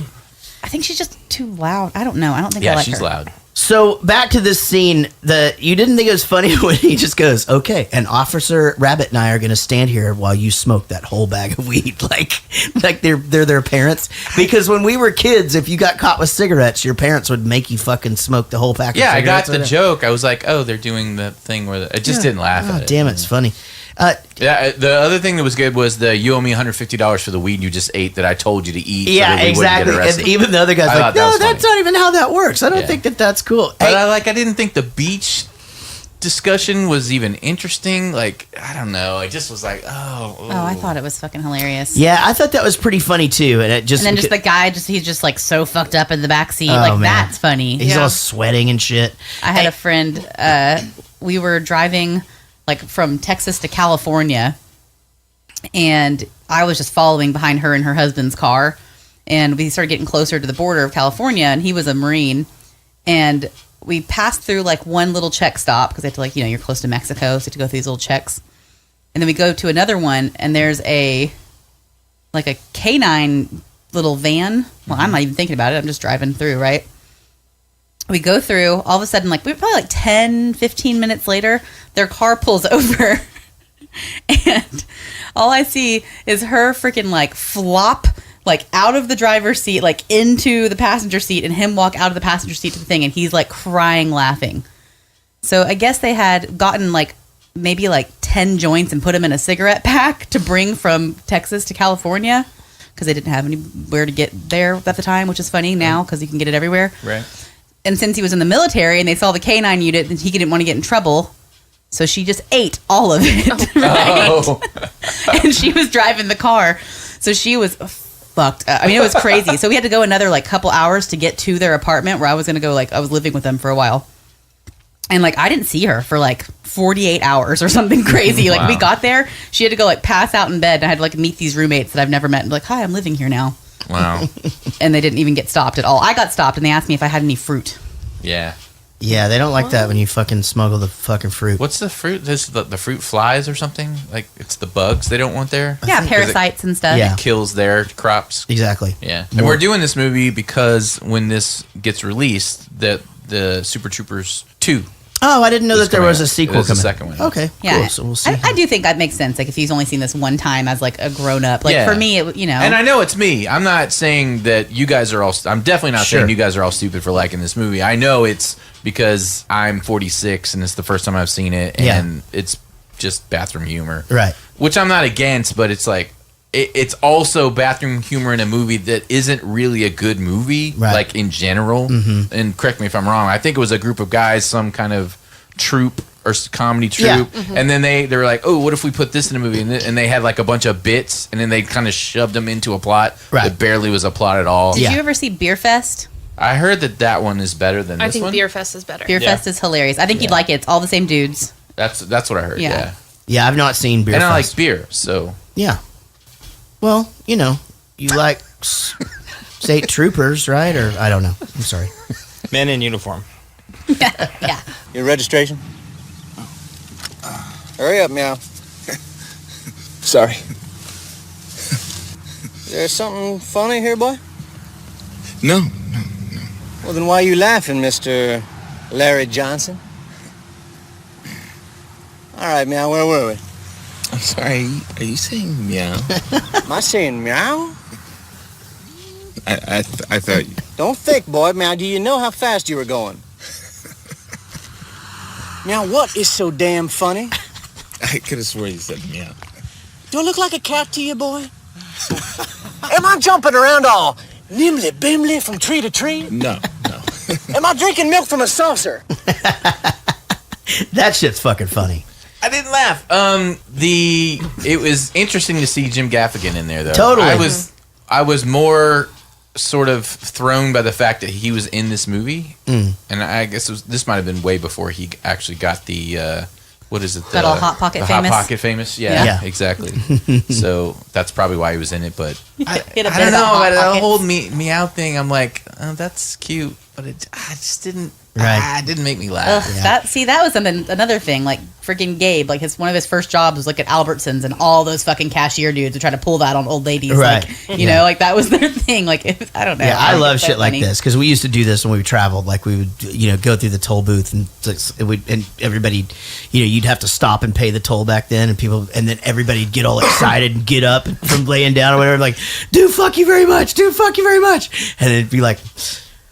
I think she's just too loud. I don't know. I don't think I like her. Yeah, she's loud. So back to this scene, you didn't think it was funny when he just goes, "Okay, and Officer Rabbit and I are going to stand here while you smoke that whole bag of weed," like they're their parents. Because when we were kids, if you got caught with cigarettes, your parents would make you fucking smoke the whole pack. Yeah, of I got cigarettes. the joke. I was like, "Oh, they're doing the thing where I just didn't laugh at it." Damn, it's funny. Yeah, the other thing that was good was you owe me $150 for the weed you just ate that I told you to eat. Yeah, so that we exactly. Wouldn't get arrested. And even the other guy's I like, thought "No, that was that's not even how that works. I don't think that's cool." But I didn't think the beach discussion was even interesting. Like, I don't know. I just was like, oh, I thought it was fucking hilarious. Yeah, I thought that was pretty funny too, and And then just the guy, he's just like so fucked up in the back seat. Like, man. that's funny. He's all sweating and shit. I had a friend. We were driving like from Texas to California, and I was just following behind her and her husband's car, and we started getting closer to the border of California, and he was a Marine, and we passed through like one little check stop because they have to, like, you know, you're close to Mexico, so you have to go through these little checks, and then we go to another one, and there's a K9 little van. Well, I'm not even thinking about it. I'm just driving through, right? We go through, all of a sudden, like, we were probably like 10, 15 minutes later, their car pulls over, and all I see is her freaking, like, flop, like, out of the driver's seat, like, into the passenger seat, and him walk out of the passenger seat to the thing, and he's, like, crying, laughing. So I guess they had gotten, like, maybe, like, 10 joints and put them in a cigarette pack to bring from Texas to California, because they didn't have anywhere to get there at the time, which is funny now, because you can get it everywhere. Right. And since he was in the military and they saw the K9 unit, and he didn't want to get in trouble, so she just ate all of it. Right? Oh. And she was driving the car, so she was fucked up. I mean, it was crazy. So we had to go another like couple hours to get to their apartment where I was going to go. Like, I was living with them for a while, And like I didn't see her for like 48 hours or something crazy. Like we got there, she had to go like pass out in bed, and I had to like meet these roommates that I've never met and be like, hi, I'm living here now. Wow. And they didn't even get stopped at all. I got stopped and they asked me if I had any fruit. Yeah. Yeah, they don't like that when you fucking smuggle the fucking fruit. What's the fruit? This the fruit flies or something? Like it's the bugs they don't want there? Yeah, parasites and stuff. Yeah. It kills their crops. Exactly. Yeah. And we're doing this movie because when this gets released, the Super Troopers 2. Oh, I didn't know is that there coming was out. a sequel There's coming. a second one. Okay, Yeah. cool. So we'll see. I do think that makes sense. Like if he's only seen this one time as like a grown up. Like Yeah. for me, it, you know. And I know it's me. I'm not saying that you guys are all. I'm definitely not Sure. saying you guys are all stupid for liking this movie. I know it's because I'm 46 and it's the first time I've seen it, and it's just bathroom humor, Right. Which I'm not against, but it's like it's also bathroom humor in a movie that isn't really a good movie, Right. like in general. Mhm. And correct me if I'm wrong. I think it was a group of guys, some kind of troupe or comedy troupe, Yeah. and then they were like, oh, what if we put this in a movie, and they had like a bunch of bits, and then they kind of shoved them into a plot that barely was a plot at all. Did you ever see Beer Fest? I heard that one is better than I this think one. Beer Fest is better. Beer Fest is hilarious. I think you'd like it. It's all the same dudes. That's what I heard. Yeah. Yeah, Yeah, I've not seen Beer and I Fest. like beer, so Yeah. Well, you know, you like state troopers, right? Or I don't know. I'm sorry. Men in uniform. Yeah. Your registration? Hurry up, meow. Sorry. Is there something funny here, boy? No. Well, then why are you laughing, Mr. Larry Johnson? All right, meow, where were we? I'm sorry. Are you saying meow? Am I saying meow? I thought. Don't think, boy. Meow, do you know how fast you were going? Meow, what is so damn funny? I could have sworn you said meow. Do I look like a cat to you, boy? Am I jumping around all nimbly-bimbly from tree to tree? No. Am I drinking milk from a saucer? That shit's fucking funny. I didn't laugh. It was interesting to see Jim Gaffigan in there though. Totally. I was more sort of thrown by the fact that he was in this movie, and I guess this might have been way before he actually got the what is it? Got all Hot Pocket famous? Hot Pocket famous. Yeah. Exactly. So that's probably why he was in it. But I Get a bit don't of know. Hot But the Pockets. whole meow thing, I'm like, oh, that's cute, but I just didn't. Right. It didn't make me laugh. Ugh, that was another thing. Like freaking Gabe, like one of his first jobs was like at Albertsons, and all those fucking cashier dudes would try to pull that on old ladies. Right. Like, you know, like that was their thing. Like I don't know. Yeah, I think love it's so shit like funny. this because we used to do this when we traveled. Like we would, you know, go through the toll booth and everybody, you know, you'd have to stop and pay the toll back then, and then everybody'd get all excited and get up from laying down or whatever, like, dude, fuck you very much, and it'd be like,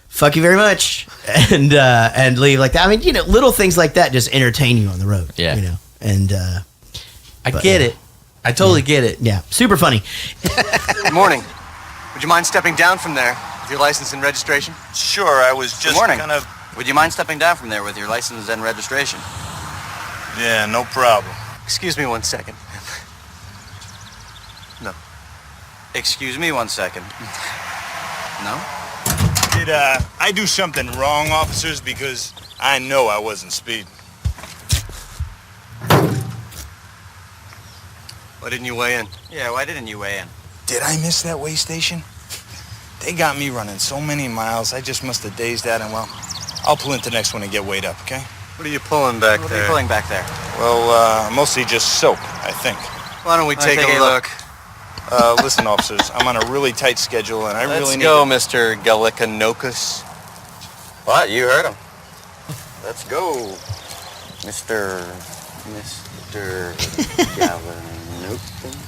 fuck you very much, and leave like that. I mean, you know, little things like that just entertain you on the road. Yeah. You know, and I get it. I totally get it. yeah, super funny. Good morning. Would you mind stepping down from there with your license and registration? Sure, I was just morning. kind of... Would you mind stepping down from there with your license and registration? Yeah, no problem. Excuse me 1 second. No. Excuse me 1 second. No? Did I do something wrong, officers? Because I know I wasn't speeding. Why didn't you weigh in? Yeah, why didn't you weigh in? Did I miss that weigh station? They got me running so many miles, I just must have dazed out, and well, I'll pull into the next one and get weighed up, okay? What are you pulling back there? What are you pulling back there? Well, mostly just soap, I think. Why don't we take a look? Listen, officers, I'm on a really tight schedule, and I Let's really need go, to... Mr. Gallicanocus. What? You heard him. Let's go, Mr. Gallicanocus.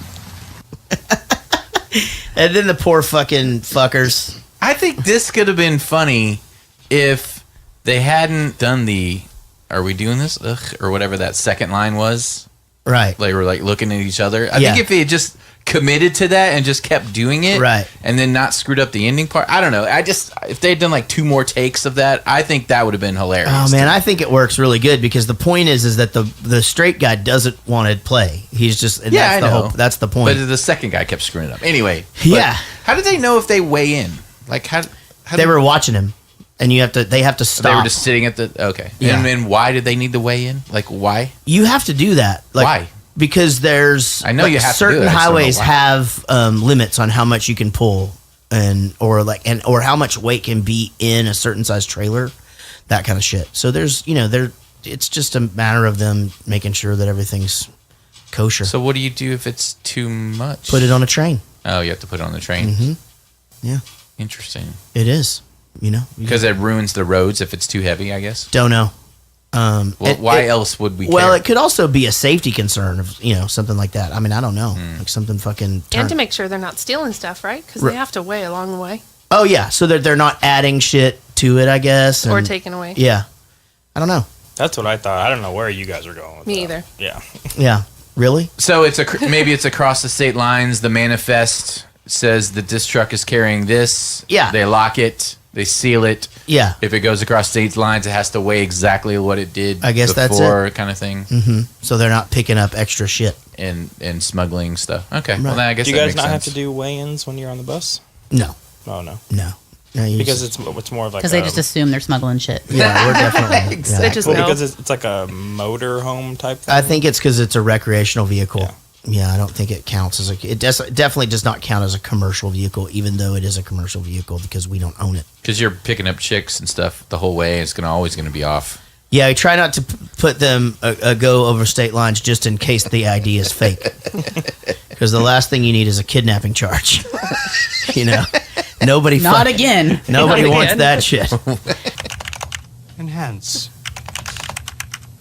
And then the poor fucking fuckers. I think this could have been funny if they hadn't done the "Are we doing this?" Ugh, or whatever that second line was. Right. They were like looking at each other. I Yeah. think if they had just committed to that and just kept doing it, Right. and then not screwed up the ending part. I don't know. If they had done like 2 more takes of that, I think that would have been hilarious. Oh man, I think it works really good because the point is that the straight guy doesn't want to play. He's just and Yeah, that's I the know. whole, that's the point. But the second guy kept screwing it up. Anyway, Yeah. How did they know if they weigh in? Like how they were watching him. and they have to stop. They were just sitting at the okay. Yeah. And then why did they need to weigh in? Like why? You have to do that. Like, why? Because there's I know you have to do certain that, I just don't know highways why. have limits on how much you can pull or how much weight can be in a certain size trailer, that kind of shit. So there's it's just a matter of them making sure that everything's kosher. So what do you do if it's too much? Put it on a train. Oh, you have to put it on the train. Mm-hmm. Yeah, interesting. It is. Because it ruins the roads if it's too heavy, I guess. Don't know. Why else would we care? Well, it could also be a safety concern of something like that. I mean, I don't know, like something fucking. And to make sure they're not stealing stuff, right? Because they have to weigh along the way. Oh yeah, so they're not adding shit to it, I guess, Or taking away. Yeah, I don't know. That's what I thought. I don't know where you guys are going with Me that. either. Yeah. Yeah. Really? So maybe it's across the state lines. The manifest says that this truck is carrying this. Yeah. They lock it. They seal it. Yeah. If it goes across state lines, it has to weigh exactly what it did. I guess that's before, kind of thing. Mm-hmm. So they're not picking up extra shit and smuggling stuff. Okay. Right. Well, then I guess do you that guys makes not sense. have to do weigh-ins when you're on the bus? No. Oh no. No. Because it's more of like Because they just assume they're smuggling shit. Yeah, we're definitely. They just know. because it's like a motor home type thing. I think it's because it's a recreational vehicle. Yeah, I don't think it counts as it definitely does not count as a commercial vehicle, even though it is a commercial vehicle because we don't own it. Because you're picking up chicks and stuff the whole way. It's always going to be off. Yeah, I try not to put them go over state lines just in case the ID is fake. Because the last thing you need is a kidnapping charge. Nobody. Not again. Nobody Not wants again. that shit. Enhance.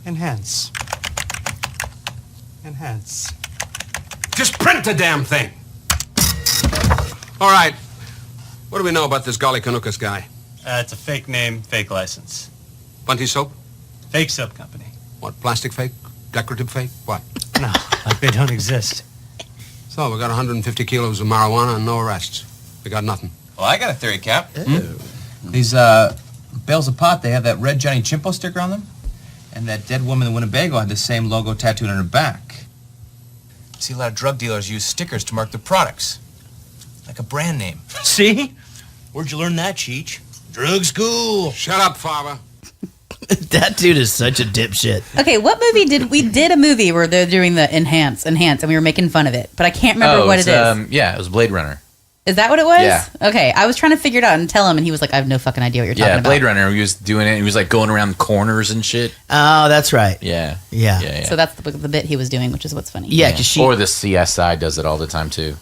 Enhance. Enhance. Just print the damn thing. All right. What do we know about this Golly Canucas guy? It's a fake name, fake license. Bunty soap? Fake soap company. What, plastic fake? Decorative fake? What? No, like they don't exist. So we got 150 kilos of marijuana and no arrests. We got nothing. Well, I got a theory, Cap. These bales of pot, they have that red Johnny Chimpo sticker on them. And that dead woman in Winnebago had the same logo tattooed on her back. See, a lot of drug dealers use stickers to mark their products. Like a brand name. See? Where'd you learn that, Cheech? Drug school. Shut up, Father. That dude is such a dipshit. Okay, what movie did a movie where they're doing the enhance, and we were making fun of it, but I can't remember what it is. Yeah, it was Blade Runner. Is that what it was? Yeah. Okay, I was trying to figure it out and tell him, and he was like, I have no fucking idea what you're talking Yeah, about. Blade Runner. He was doing it. He was like going around corners and shit. Oh, that's right. Yeah. Yeah. So that's the bit he was doing, which is what's funny. Yeah, because or the CSI does it all the time too.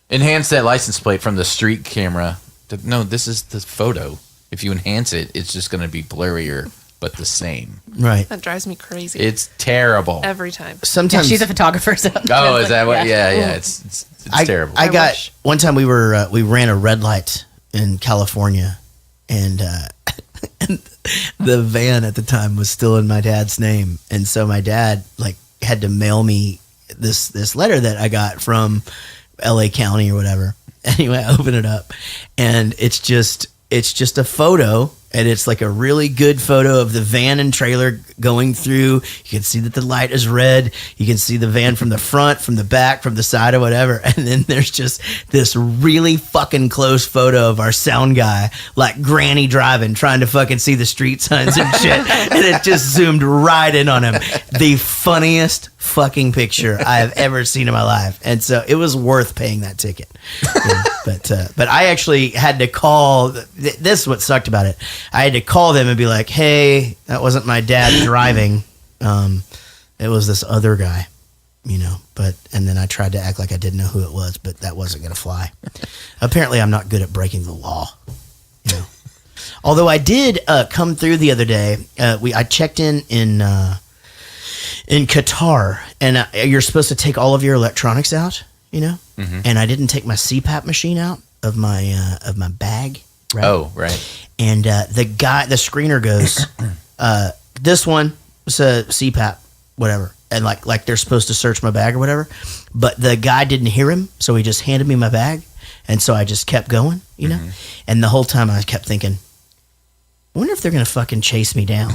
Enhance that license plate from the street camera. No, this is the photo. If you enhance it, it's just going to be blurrier, but the same. Right. That drives me crazy. It's terrible. Every time. Sometimes she's a photographer. So oh, is that what? Yeah. It's terrible. I got one time we ran a red light in California, and the van at the time was still in my dad's name, and so my dad had to mail me this letter that I got from LA County or whatever. Anyway, I open it up, and it's just a photo, and it's like a really good photo of the van and trailer going through. You can see that the light is red. You can see the van from the front, from the back, from the side, or whatever. And then there's just this really fucking close photo of our sound guy, like granny driving, trying to fucking see the street signs and shit. And it just zoomed right in on him. The funniest fucking picture I have ever seen in my life. And so it was worth paying that ticket. Yeah, but I actually had to call. This is what sucked about it. I had to call them and be like, "Hey, that wasn't my dad driving. It was this other guy, And then I tried to act like I didn't know who it was, but that wasn't going to fly. Apparently, I'm not good at breaking the law. Although I did come through the other day. I checked in Qatar, and you're supposed to take all of your electronics out. Mm-hmm. And I didn't take my CPAP machine out of my bag. Right? Oh, right. And the screener goes, this one was a CPAP, whatever. And like they're supposed to search my bag or whatever. But the guy didn't hear him, so he just handed me my bag. And so I just kept going, Mm-hmm. And the whole time I kept thinking, I wonder if they're going to fucking chase me down.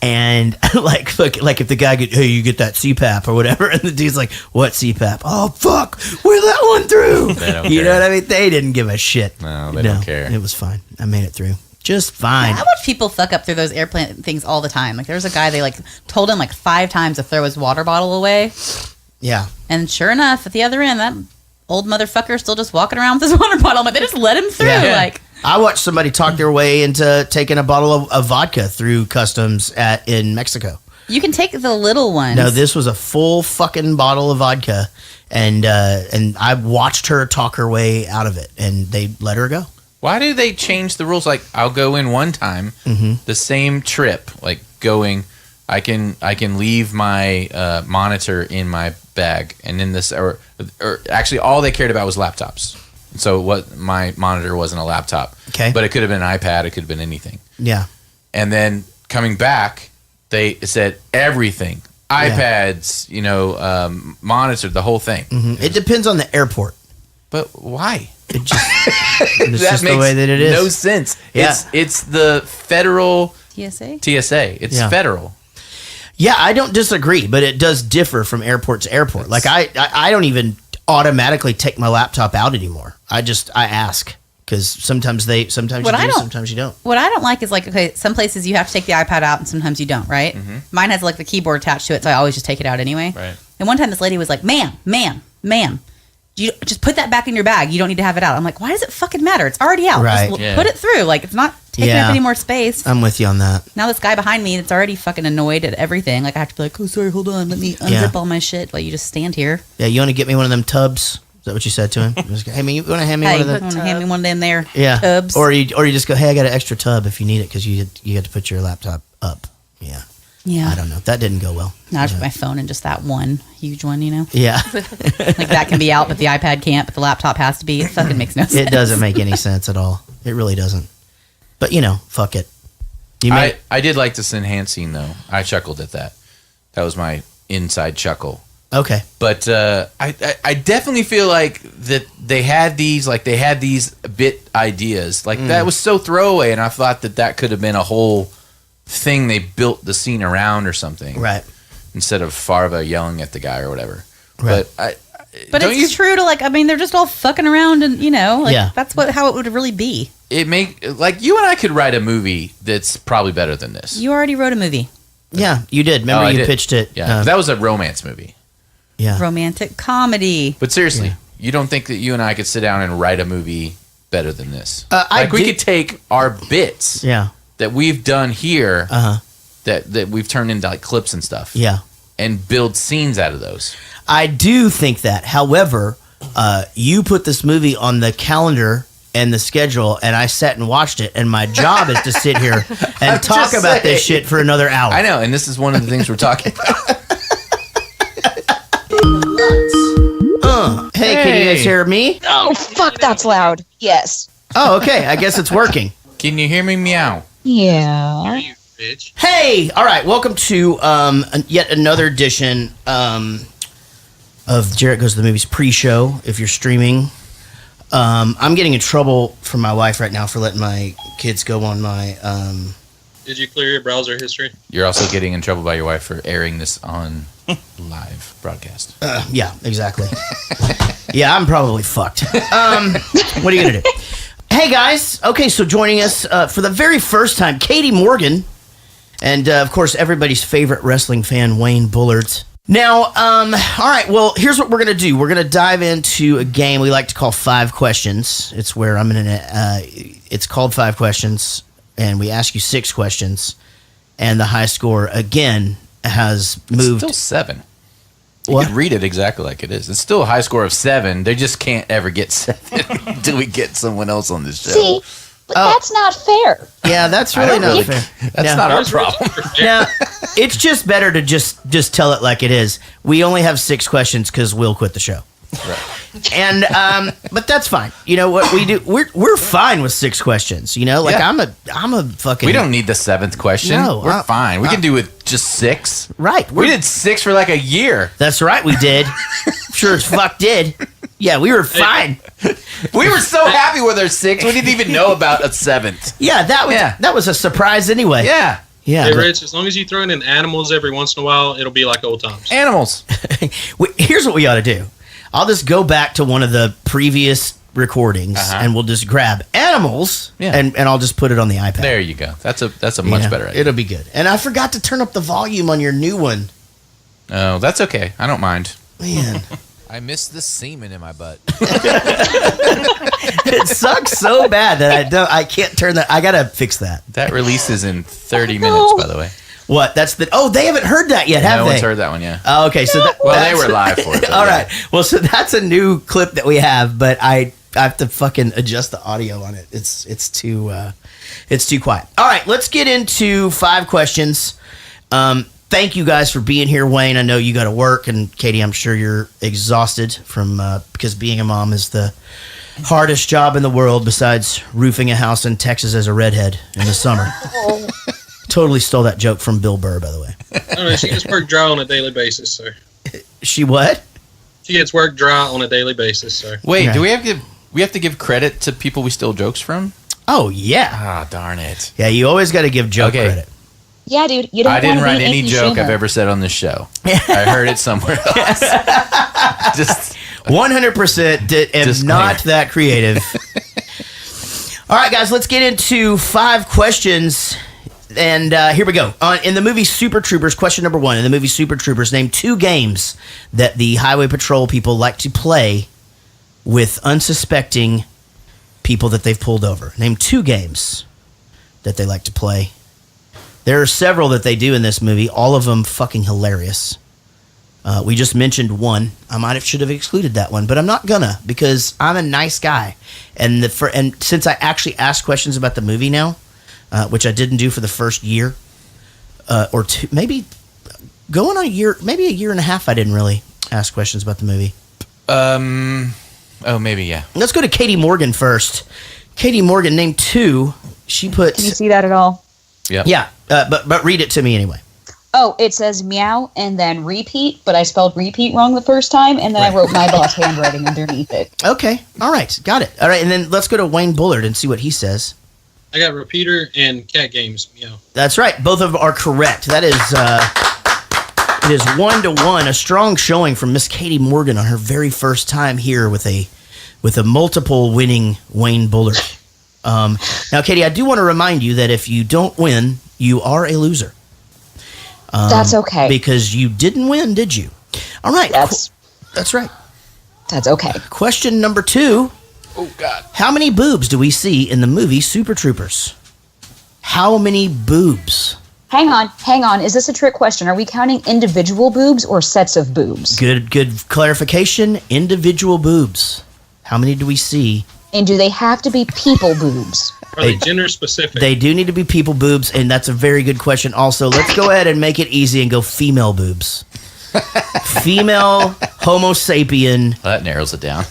And like if the guy hey, you get that CPAP or whatever, and the dude's like, what CPAP? Oh fuck, where'd that one through? They don't You care. know what I mean? They didn't give a shit. No, they don't care. It was fine. I made it through. just fine. I watch people fuck up through those airplane things all the time. Like there's a guy, they like told him like 5 times to throw his water bottle away. Yeah. And sure enough, at the other end, that old motherfucker still just walking around with his water bottle, but they just let him through. Yeah. Like I watched somebody talk their way into taking a bottle of vodka through customs in Mexico. you can take the little ones. No, this was a full fucking bottle of vodka, and I watched her talk her way out of it, and they let her go. Why do they change the rules? Like, I'll go in one time, the same trip, like going, I can leave my monitor in my bag, and in this, or actually, all they cared about was laptops. So what my monitor wasn't a laptop, okay, but it could have been an iPad, it could have been anything. Yeah, and then coming back, they said everything, iPads, monitor, the whole thing. It depends on the airport. But why? It just, it's that just makes the way that it is. No sense. Yeah. It's the federal TSA. It's federal. Yeah, I don't disagree, but it does differ from airport to airport. Like I don't even automatically take my laptop out anymore. I ask because sometimes you do, sometimes you don't. What I don't like is like, okay, some places you have to take the iPad out and sometimes you don't, right? Mine has like the keyboard attached to it, so I always just take it out anyway. Right. And one time this lady was like, ma'am, you just put that back in your bag. You don't need to have it out. I'm like, why does it fucking matter? It's already out. Right. Just put it through. Like, it's not taking up any more space. I'm with you on that. Now this guy behind me that's already fucking annoyed at everything. Like, I have to be like, oh, sorry, hold on. Let me unzip all my shit while you just stand here. Yeah, you want to get me one of them tubs? Is that what you said to him? Just go, hey, man, you want to hand me one of them? Want to hand me one of them there tubs? Or you just go, hey, I got an extra tub if you need it because you had to put your laptop up. Yeah. Yeah. I don't know. That didn't go well. No, I just put my phone in just that one huge one, Yeah. Like that can be out, but the iPad can't, but the laptop has to be. It fucking makes no sense. It doesn't make any sense at all. It really doesn't. But, fuck it. I did like this enhanced scene, though. I chuckled at that. That was my inside chuckle. Okay. But I definitely feel like that they had these bit ideas. Like, that was so throwaway, and I thought that could have been a whole thing they built the scene around or something, right? Instead of Farva yelling at the guy or whatever, right? But it's true to they're just all fucking around, and that's how it would really be. It you and I could write a movie that's probably better than this. You already wrote a movie. Yeah, you did. Remember you pitched it? Yeah, that was a romance movie. Yeah, romantic comedy. But seriously, you don't think that you and I could sit down and write a movie better than this? We could take our bits. Yeah. That we've done here, that we've turned into clips and stuff, and build scenes out of those. I do think that. However, you put this movie on the calendar and the schedule, and I sat and watched it, and my job is to sit here and talk about this shit for another hour. I know, and this is one of the things we're talking about. Hey, can you guys hear me? Oh, fuck, that's loud. Yes. Oh, okay. I guess it's working. Can you hear me meow? Yeah. Hey, all right. Welcome to yet another edition of Jarrett Goes to the Movies pre-show. If you're streaming, I'm getting in trouble from my wife right now for letting my kids go on my. Did you clear your browser history? You're also getting in trouble by your wife for airing this on live broadcast. Yeah, exactly. Yeah, I'm probably fucked. What are you gonna do? Hey guys, okay, so joining us for the very first time, Katie Morgan, and of course everybody's favorite wrestling fan, Wayne Bullard. Now, all right, well, here's what we're gonna do. We're gonna dive into a game we like to call 5 Questions. It's where it's called 5 Questions, and we ask you 6 questions, and the high score again has moved. It's still 7. You can read it exactly like it is. It's still a high score of 7. They just can't ever get 7 until we get someone else on this show. See, but that's not fair. Yeah, that's really not fair. That's not our problem. Now, it's just better to just tell it like it is. We only have 6 questions because we'll quit the show. Right. And but that's fine. You know what we do? We're fine with 6 questions. I'm a fucking. We don't need the 7th question. No, we're fine. We can do with just 6. Right. We did 6 for like a year. That's right. We did. Sure as fuck did. Yeah, we were fine. We were so happy with our 6. We didn't even know about a 7th. Yeah, that was a surprise anyway. Yeah. Yeah. Hey, Rich, as long as you throw in animals every once in a while, it'll be like old times. Animals. Here's what we ought to do. I'll just go back to one of the previous recordings, and we'll just grab animals, and I'll just put it on the iPad. There you go. That's a much better idea. It'll be good. And I forgot to turn up the volume on your new one. Oh, that's okay. I don't mind. Man. I miss the semen in my butt. It sucks so bad that I can't turn that. I gotta fix that. That releases in 30 minutes, by the way. What? That's the. Oh, they haven't heard that yet, have they? No one's heard that one yet. Oh, okay. So they were live for it. All right. Well, so that's a new clip that we have, but I have to fucking adjust the audio on it. It's too quiet. All right, let's get into 5 questions. Thank you guys for being here, Wayne. I know you got to work, and Katie, I'm sure you're exhausted from because being a mom is the hardest job in the world besides roofing a house in Texas as a redhead in the summer. Totally stole that joke from Bill Burr, by the way. No, she gets work dry on a daily basis, sir. She what? She gets work dry on a daily basis, sir. Wait, do we have to give credit to people we steal jokes from? Oh yeah. Ah, darn it. Yeah, you always got to give joke credit. Yeah, dude. You don't. I didn't write any Amy joke Schumer. I've ever said on this show. I heard it somewhere else. Just 100% am not that creative. All right, guys, let's get into 5 questions. And here we go. In the movie Super Troopers, question number 1. In the movie Super Troopers, name 2 games that the Highway Patrol people like to play with unsuspecting people that they've pulled over. Name 2 games that they like to play. There are several that they do in this movie, all of them fucking hilarious. We just mentioned one. I should have excluded that one, but I'm not gonna because I'm a nice guy. And since I actually ask questions about the movie now, which I didn't do for the first year or 2, maybe going on a year and a half, I didn't really ask questions about the movie. Oh, maybe, yeah. Let's go to Katie Morgan first. Katie Morgan, name 2. She put. Can you see that at all? Yep. Yeah. But read it to me anyway. Oh, it says meow and then repeat, but I spelled repeat wrong the first time, and then I wrote my boss handwriting underneath it. Okay. All right. Got it. All right. And then let's go to Wayne Bullard and see what he says. I got repeater and cat games. Meow. That's right. Both of them are correct. That is, it is 1-1. A strong showing from Miss Katie Morgan on her very first time here with a multiple winning Wayne Bullard. Now, Katie, I do want to remind you that if you don't win, you are a loser. That's okay. Because you didn't win, did you? All right. That's right. That's okay. Question number 2. Oh, God. How many boobs do we see in the movie Super Troopers? How many boobs? Hang on. Is this a trick question? Are we counting individual boobs or sets of boobs? Good clarification. Individual boobs. How many do we see? And do they have to be people boobs? Are they gender specific? They do need to be people boobs, and that's a very good question. Also, let's go ahead and make it easy and go female boobs. Female Homo sapien. Well, that narrows it down.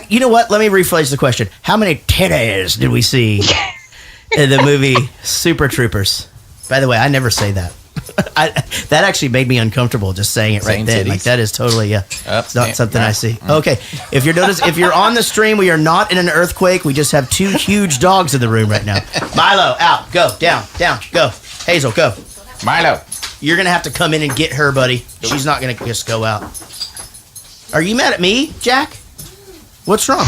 You know what? Let me rephrase the question. How many titties did we see in the movie Super Troopers? By the way, I never say that. That actually made me uncomfortable just saying it right then. Like that is totally it's not something I see. Okay, if you're on the stream, we are not in an earthquake. We just have 2 huge dogs in the room right now. Milo, out, go, down, go. Hazel, go. Milo, you're gonna have to come in and get her, buddy. She's not gonna just go out. Are you mad at me, Jack? What's wrong?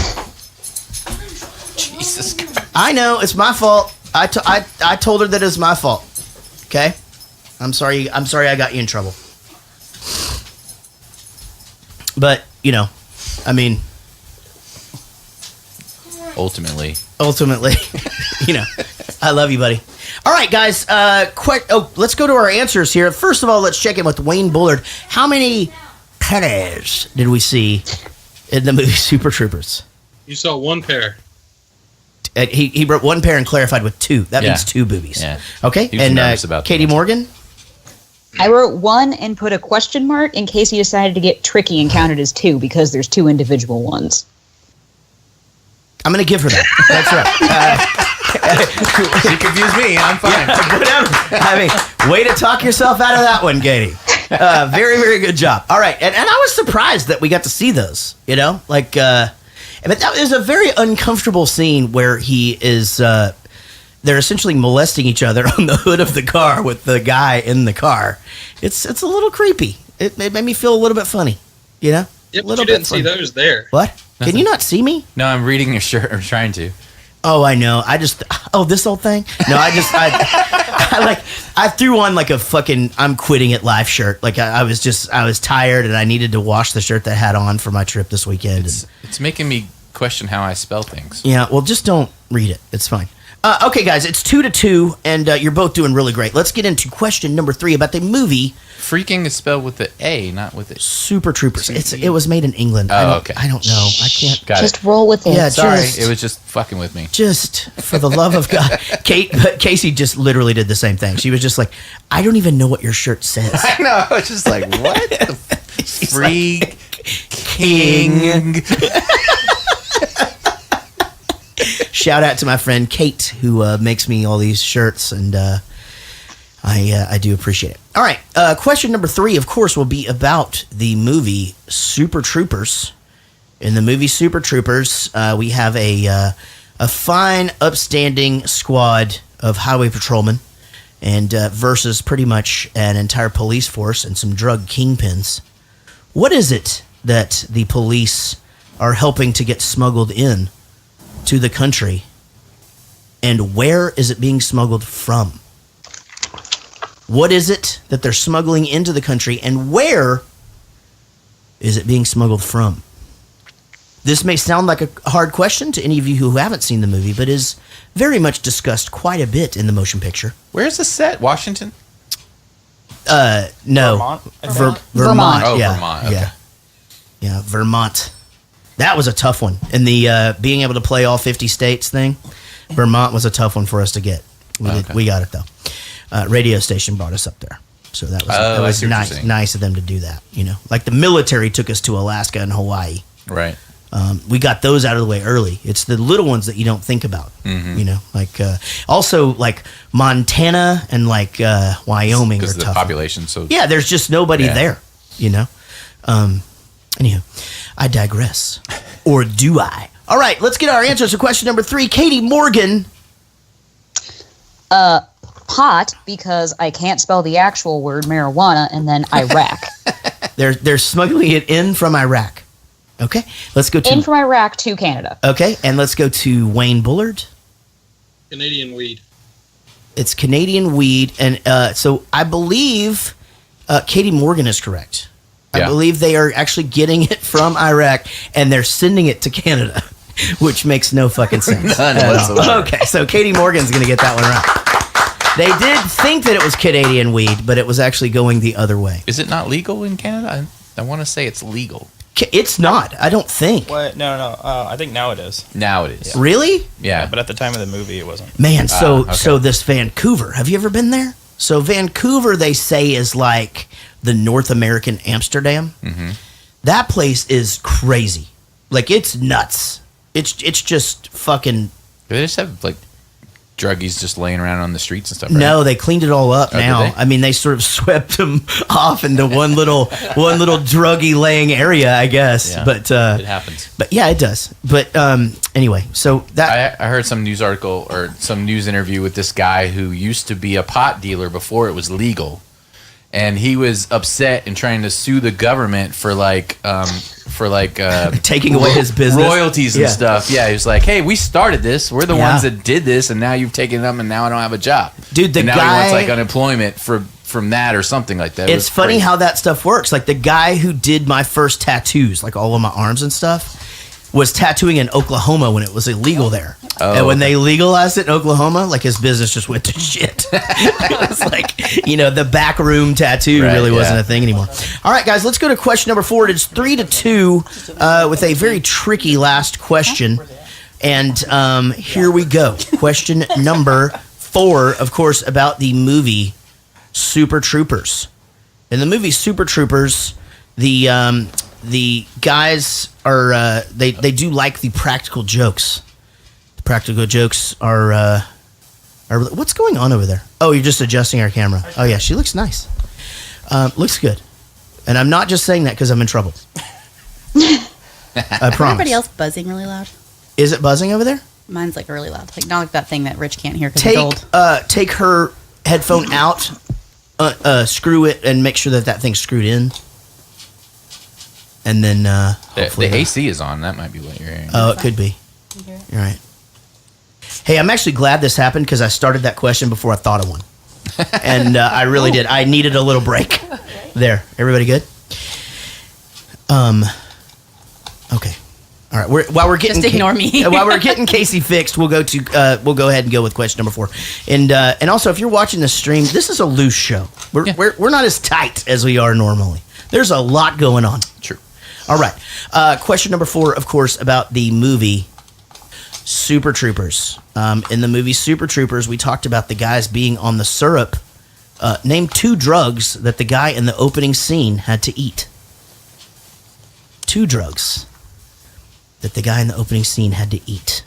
Jesus Christ. I know it's my fault. I told her that it's my fault. Okay. I'm sorry I got you in trouble. But, I mean... Ultimately, I love you, buddy. All right, guys. Let's go to our answers here. First of all, let's check in with Wayne Bullard. How many pennies did we see in the movie Super Troopers? You saw 1 pair. He wrote 1 pair and clarified with 2. That means 2 boobies. Yeah. Okay. He was nervous about Katie Morgan? I wrote 1 and put a question mark in case he decided to get tricky and counted as 2 because there's 2 individual ones. I'm going to give her that. That's right. She confused me. I'm fine. Yeah, whatever. I mean, way to talk yourself out of that one, Katie. Very, very good job. All right. And I was surprised that we got to see those, but that was a very uncomfortable scene where he is, they're essentially molesting each other on the hood of the car with the guy in the car. It's a little creepy. It made me feel a little bit funny, Yeah, but you didn't see those there. What? Can you not see me? No, I'm reading your shirt. I'm trying to. Oh, I know. This old thing? No, I threw on like a fucking I'm quitting it life shirt. Like I was tired and I needed to wash the shirt that I had on for my trip this weekend. It's making me question how I spell things. Yeah, well, just don't read it. It's fine. Okay, guys, it's 2-2, and you're both doing really great. Let's get into question number 3 about the movie. Freaking is spelled with the A, not with the Super Troopers. It was made in England. Okay. I don't know. I can't. Just roll with it. Yeah, sorry. It was just fucking with me. Just for the love of God. Casey just literally did the same thing. She was just like, I don't even know what your shirt says. I know. I was just like, what the freak king? Shout out to my friend Kate, who makes me all these shirts, and I do appreciate it. All right, question number 3, of course, will be about the movie Super Troopers. In the movie Super Troopers, we have a fine, upstanding squad of highway patrolmen, and versus pretty much an entire police force and some drug kingpins. What is it that the police are helping to get smuggled in to the country, and where is it being smuggled from? What is it that they're smuggling into the country, and where is it being smuggled from? This may sound like a hard question to any of you who haven't seen the movie, but is very much discussed quite a bit in the motion picture. Where's the set? Washington? No. Vermont? Vermont. Oh, Yeah. Vermont. Okay. Yeah, Vermont. That was a tough one. And the being able to play all 50 states thing, Vermont was a tough one for us to get. We got it, though. Radio station brought us up there. So that was nice of them to do that. You know, like the military took us to Alaska and Hawaii. Right. We got those out of the way early. It's the little ones that you don't think about. Mm-hmm. You know, like also like Montana and like Wyoming are because of the tough. population. So Yeah, there's just nobody there. You know. Anyhow, I digress. Or do I? All right, let's get our answers to question number 3. Katie Morgan. Pot, because I can't spell the actual word marijuana, and then Iraq. They're smuggling it in from Iraq. Okay, let's go to in from Iraq to Canada. Okay, and let's go to Wayne Bullard. Canadian weed. It's Canadian weed, and so I believe Katie Morgan is correct. I believe they are actually getting it from Iraq, and they're sending it to Canada, which makes no fucking sense. None whatsoever. Okay, so Katie Morgan's going to get that one right. They did think that it was Canadian weed, but it was actually going the other way. Is it not legal in Canada? I want to say it's legal. It's not. I don't think. What? No. I think now it is. Now it is. Yeah. Really? Yeah. But at the time of the movie, it wasn't. Man, so this Vancouver, have you ever been there? So Vancouver, they say, is like the North American Amsterdam. Mm-hmm. That place is crazy. Like, it's nuts. It's just fucking... Do they just have, like, druggies just laying around on the streets and stuff, right? No, they cleaned it all up now. Did they? I mean, they sort of swept them off into one little druggy laying area, I guess. Yeah, but it happens. But yeah, it does. But anyway, so that... I heard some news article or some news interview with this guy who used to be a pot dealer before it was legal. And he was upset and trying to sue the government for taking away his business, royalties and stuff. Yeah, he was like, "Hey, we started this. We're the ones that did this, and now you've taken them, and now I don't have a job, dude." And now he wants like unemployment from that or something like that. It's funny how that stuff works. Like the guy who did my first tattoos, like all of my arms and stuff, was tattooing in Oklahoma when it was illegal there. And when they legalized it in Oklahoma, like his business just went to shit. It was like, the backroom tattoo really wasn't a thing anymore. All right, guys, let's go to question number 4. It's 3-2 with a very tricky last question. And here we go. Question number 4, of course, about the movie Super Troopers. In the movie Super Troopers, the guys are they do like the practical jokes. The practical jokes are what's going on over there? Oh, you're just adjusting our camera. Oh yeah, she looks nice. Looks good. And I'm not just saying that because I'm in trouble. I promise. Everybody else buzzing really loud? Is it buzzing over there? Mine's like really loud. Like not like that thing that Rich can't hear because it's old. Take her headphone out, screw it, and make sure that thing's screwed in. And then the AC is on. That might be what you're hearing. Oh, it could be. You're right. Hey, I'm actually glad this happened because I started that question before I thought of one. And I really did. I needed a little break. There. Everybody good? Okay. All right. While we're getting just ignore me. while we're getting Casey fixed, we'll go ahead and go with question number 4. And also, if you're watching the stream, this is a loose show. We're not as tight as we are normally. There's a lot going on. True. All right. Question number 4, of course, about the movie Super Troopers. In the movie Super Troopers, we talked about the guys being on the syrup. Name 2 drugs that the guy in the opening scene had to eat. 2 drugs that the guy in the opening scene had to eat.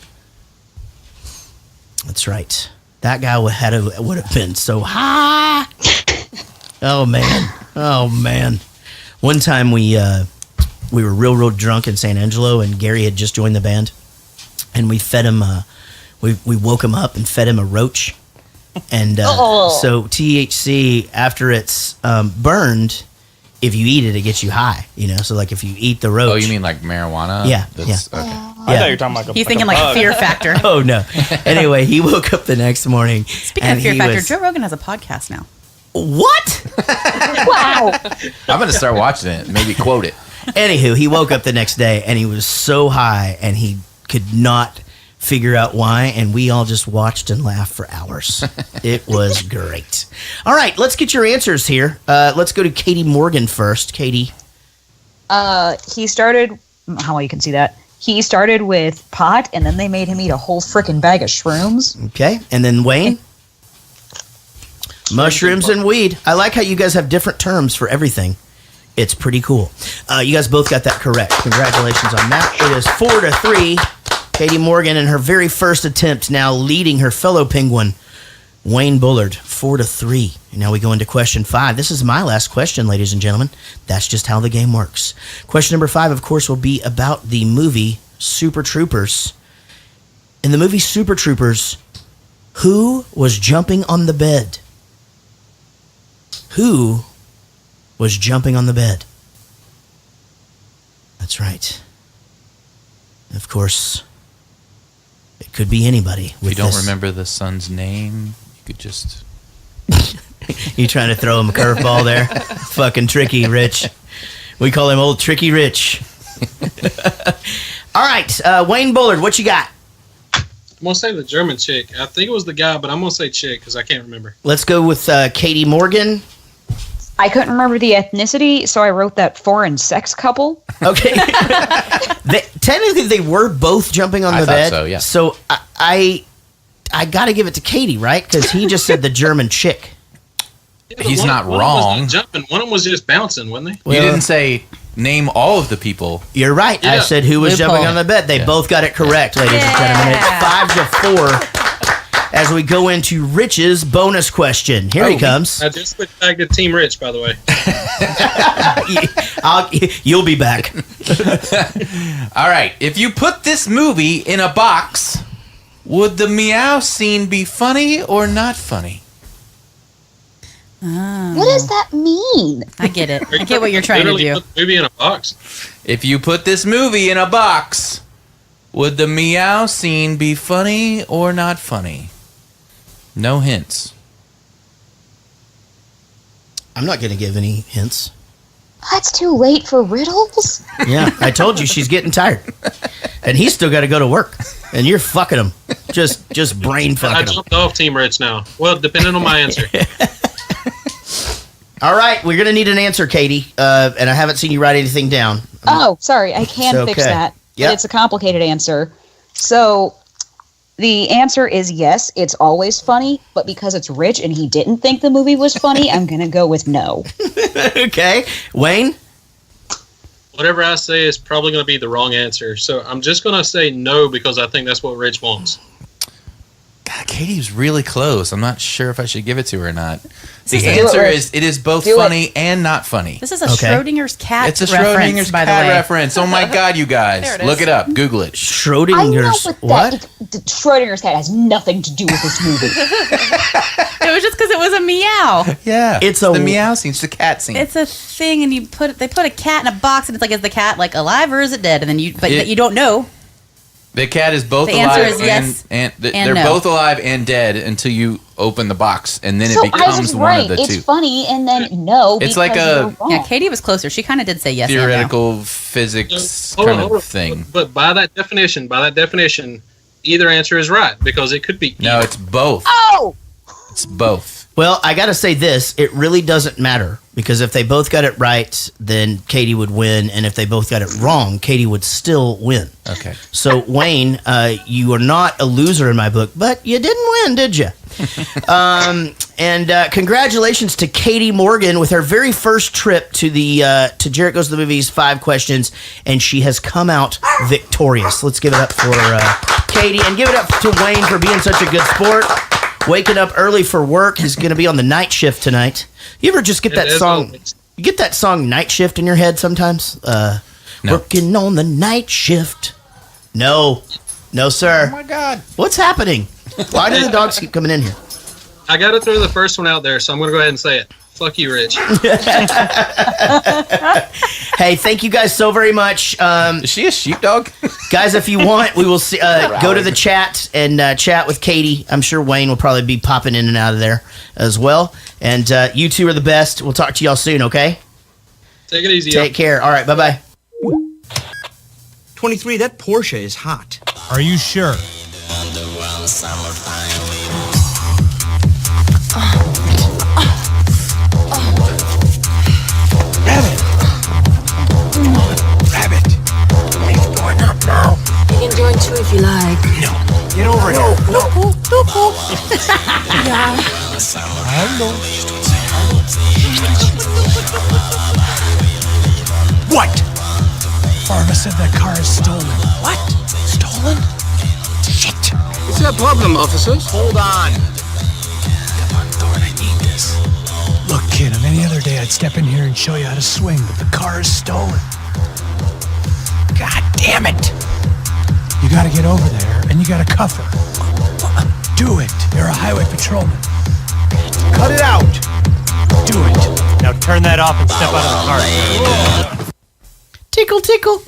That's right. That guy would have been so high. Oh man. One time we were real drunk in San Angelo, and Gary had just joined the band, and we fed him. We woke him up and fed him a roach, and so THC, after it's burned, if you eat it, it gets you high. So like if you eat the roach. Oh, you mean like marijuana? Yeah. Okay. I thought you were talking like a. He's thinking like like Fear Factor. Oh no. Anyway, he woke up the next morning. Speaking of Fear Factor, Joe Rogan has a podcast now. What? Wow. I'm going to start watching it. Maybe quote it. Anywho, he woke up the next day and he was so high and he could not figure out why, and we all just watched and laughed for hours. It was great. All right, let's get your answers here. Let's go to Katie Morgan first. Katie. He started, how well you can see that, he started with pot, and then they made him eat a whole frickin' bag of shrooms. Okay, and then Wayne? Mushrooms and weed. I like how you guys have different terms for everything. It's pretty cool. You guys both got that correct. Congratulations on that. It is 4-3. Katie Morgan in her very first attempt, now leading her fellow Penguin, Wayne Bullard, 4-3. And now we go into question 5. This is my last question, ladies and gentlemen. That's just how the game works. Question number 5, of course, will be about the movie Super Troopers. In the movie Super Troopers, who was jumping on the bed? Who was jumping on the bed? That's right. Of course, it could be anybody. If you don't remember the son's name, you could just... You trying to throw him a curveball there? Fucking tricky, Rich. We call him Old Tricky Rich. All right, Wayne Bullard, what you got? I'm going to say the German chick. I think it was the guy, but I'm going to say chick because I can't remember. Let's go with Katie Morgan. I couldn't remember the ethnicity, so I wrote that foreign sex couple. Okay. Technically, they were both jumping on the bed. So, yeah. So I got to give it to Katie, right? Because he just said the German chick. Yeah, He's not one wrong. Was jumping. One of them was just bouncing, wasn't he? You didn't say name all of the people. You're right. Yeah. I said who was jumping on the bed. They both got it correct, ladies and gentlemen. It's 5-4 as we go into Rich's bonus question. Here he comes. I just switched back to Team Rich, by the way. You'll be back. All right. If you put this movie in a box, would the meow scene be funny or not funny? What does that mean? I get it. I get what you're trying to do. Put the movie in a box. If you put this movie in a box, would the meow scene be funny or not funny? No hints. I'm not going to give any hints. That's too late for riddles? Yeah, I told you she's getting tired. And he's still got to go to work. And you're fucking him. Just brain fucking I him. jumped off Team Rich now. Well, depending on my answer. All right, we're going to need an answer, Katie. And I haven't seen you write anything down. Oh, sorry. I can It's fix okay. that. Yep. But it's a complicated answer. So the answer is yes, it's always funny. But because it's Rich and he didn't think the movie was funny, I'm going to go with no. Okay. Wayne? Whatever I say is probably going to be the wrong answer. So I'm just going to say no because I think that's what Rich wants. Katie's really close. I'm not sure if I should give it to her or not. The is- answer is it is both funny and not funny. This is a Schrodinger's cat It's a reference, Schrodinger's by the cat way. reference. Oh my God, you guys. There it is. Look it up. Google it. Schrodinger's what? Schrodinger's cat has nothing to do with this movie. It was just because it was a meow. Yeah. It's the meow scene. It's the cat scene. It's a thing, and they put a cat in a box, and it's like, is the cat like alive or is it dead? And then It- you don't know. The cat is both The answer alive is yes and and they're no. both alive and dead until you open the box, and then So it I becomes was one right. of the It's two. funny, and then no. It's because like you're wrong. Yeah, Katie was closer. She kind of did say yes and no. Theoretical physics Hold on, kind hold on. of thing. But by that definition, either answer is right because it could be. No, it's both. Oh! It's both. Well, I got to say this. It really doesn't matter because if they both got it right, then Katie would win. And if they both got it wrong, Katie would still win. Okay. So, Wayne, you are not a loser in my book, but you didn't win, did you? And congratulations to Katie Morgan with her very first trip to the to Jarrett Goes to the Movies 5 questions, and she has come out victorious. Let's give it up for Katie, and give it up to Wayne for being such a good sport. Waking up early for work. He's going to be on the night shift tonight. You ever just get that As song? always. You get that song "Night Shift" in your head sometimes. No. Working on the night shift. No, sir. Oh my God. What's happening? Why do the dogs keep coming in here? I got to throw the first one out there, so I'm going to go ahead and say it. Fuck you, Rich. Hey, thank you guys so very much. Is she a sheepdog? Guys, if you want, we will see, go to the chat and chat with Katie. I'm sure Wayne will probably be popping in and out of there as well. And you two are the best. We'll talk to y'all soon, okay? Take it easy. Take care. All right, bye-bye. 23, that Porsche is hot. Are you sure? Rabbit. He's going up now. You can join too if you like. No. Get over here. No. Yeah. What? Farva said that car is stolen. What? Stolen? Shit. What's that problem, officers? Hold on. Come on, Thorne, I need this. Look, kid, on any other day I'd step in here and show you how to swing, but the car is stolen. God damn it. You gotta get over there and you gotta cuff her. Do it. You're a highway patrolman. Cut it out. Do it. Now turn that off and step out of the car. Tickle, tickle.